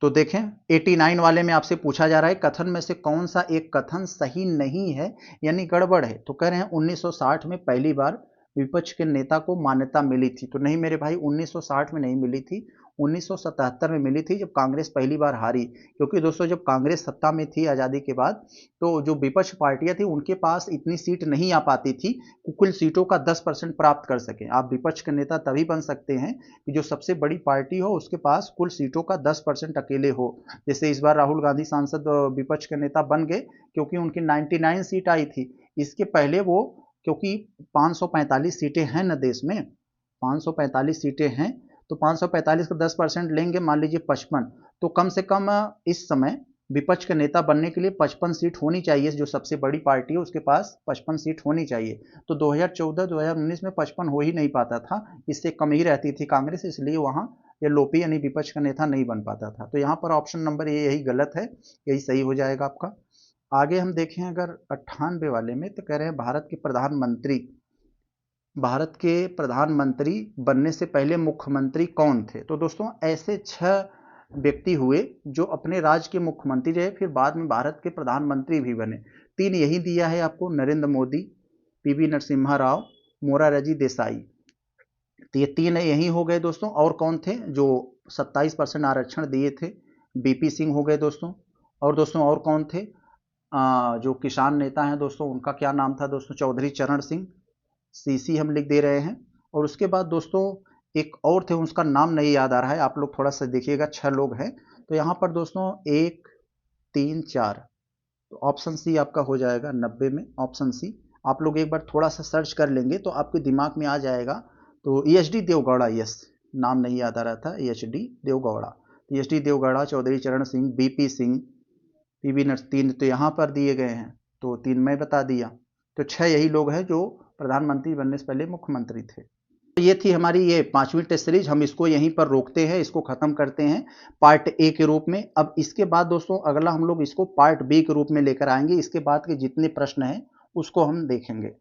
तो देखें 89 वाले में आपसे पूछा जा रहा है कथन में से कौन सा एक कथन सही नहीं है यानी गड़बड़ है। तो कह रहे हैं 1960 में पहली बार विपक्ष के नेता को मान्यता मिली थी। तो नहीं मेरे भाई, 1960 में नहीं मिली थी, 1977 में मिली थी जब कांग्रेस पहली बार हारी। क्योंकि दोस्तों जब कांग्रेस सत्ता में थी आज़ादी के बाद, तो जो विपक्ष पार्टियां थी उनके पास इतनी सीट नहीं आ पाती थी कि कुल सीटों का 10% प्राप्त कर सकें। आप विपक्ष के नेता तभी बन सकते हैं कि जो सबसे बड़ी पार्टी हो उसके पास कुल सीटों का 10% अकेले हो। जैसे इस बार राहुल गांधी सांसद विपक्ष के नेता बन गए क्योंकि उनकी 99 सीट आई थी। इसके पहले वो, क्योंकि 545 सीटें हैं न देश में, 545 सीटें हैं, तो 545 का 10% लेंगे, मान लीजिए 55, तो कम से कम इस समय विपक्ष के नेता बनने के लिए 55 सीट होनी चाहिए। जो सबसे बड़ी पार्टी है उसके पास 55 सीट होनी चाहिए। तो 2014-2019 में 55 हो ही नहीं पाता था, इससे कम ही रहती थी कांग्रेस, इसलिए वहां ये लोपी यानी विपक्ष का नेता नहीं बन पाता था। तो यहाँ पर ऑप्शन नंबर ए यही गलत है, यही सही हो जाएगा आपका। आगे हम देखें अगर 98 वाले में, तो कह रहे हैं भारत के प्रधानमंत्री बनने से पहले मुख्यमंत्री कौन थे। तो दोस्तों ऐसे 6 व्यक्ति हुए जो अपने राज्य के मुख्यमंत्री रहे, फिर बाद में भारत के प्रधानमंत्री भी बने। 3 यही दिया है आपको, नरेंद्र मोदी, पीवी नरसिम्हा राव, मोरारजी देसाई। तो ये 3 यही हो गए दोस्तों। और कौन थे जो 27% आरक्षण दिए थे? बीपी सिंह हो गए दोस्तों। और दोस्तों और कौन थे? जो किसान नेता हैं दोस्तों, उनका क्या नाम था दोस्तों? चौधरी चरण सिंह, सीसी हम लिख दे रहे हैं। और उसके बाद दोस्तों एक और थे, उसका नाम नहीं याद आ रहा है, आप लोग थोड़ा सा देखिएगा, 6 लोग हैं। तो यहाँ पर दोस्तों 1 3 4, तो ऑप्शन सी आपका हो जाएगा 90 में, ऑप्शन सी। आप लोग एक बार थोड़ा सा सर्च कर लेंगे तो आपके दिमाग में आ जाएगा। तो एच डी देवगौड़ा, यस, नाम नहीं याद आ रहा था, H D Deve Gowda. H D Deve Gowda, Chaudhary Charan Singh, BP Singh, PV Narasimha, 3 तो यहाँ पर दिए गए हैं, तो 3 मैं बता दिया। तो 6 यही लोग हैं जो प्रधानमंत्री बनने से पहले मुख्यमंत्री थे। तो ये थी हमारी ये 5वीं टेस्ट सीरीज। हम इसको यहीं पर रोकते हैं, इसको खत्म करते हैं पार्ट ए के रूप में। अब इसके बाद दोस्तों अगला हम लोग इसको पार्ट बी के रूप में लेकर आएंगे। इसके बाद के जितने प्रश्न हैं उसको हम देखेंगे।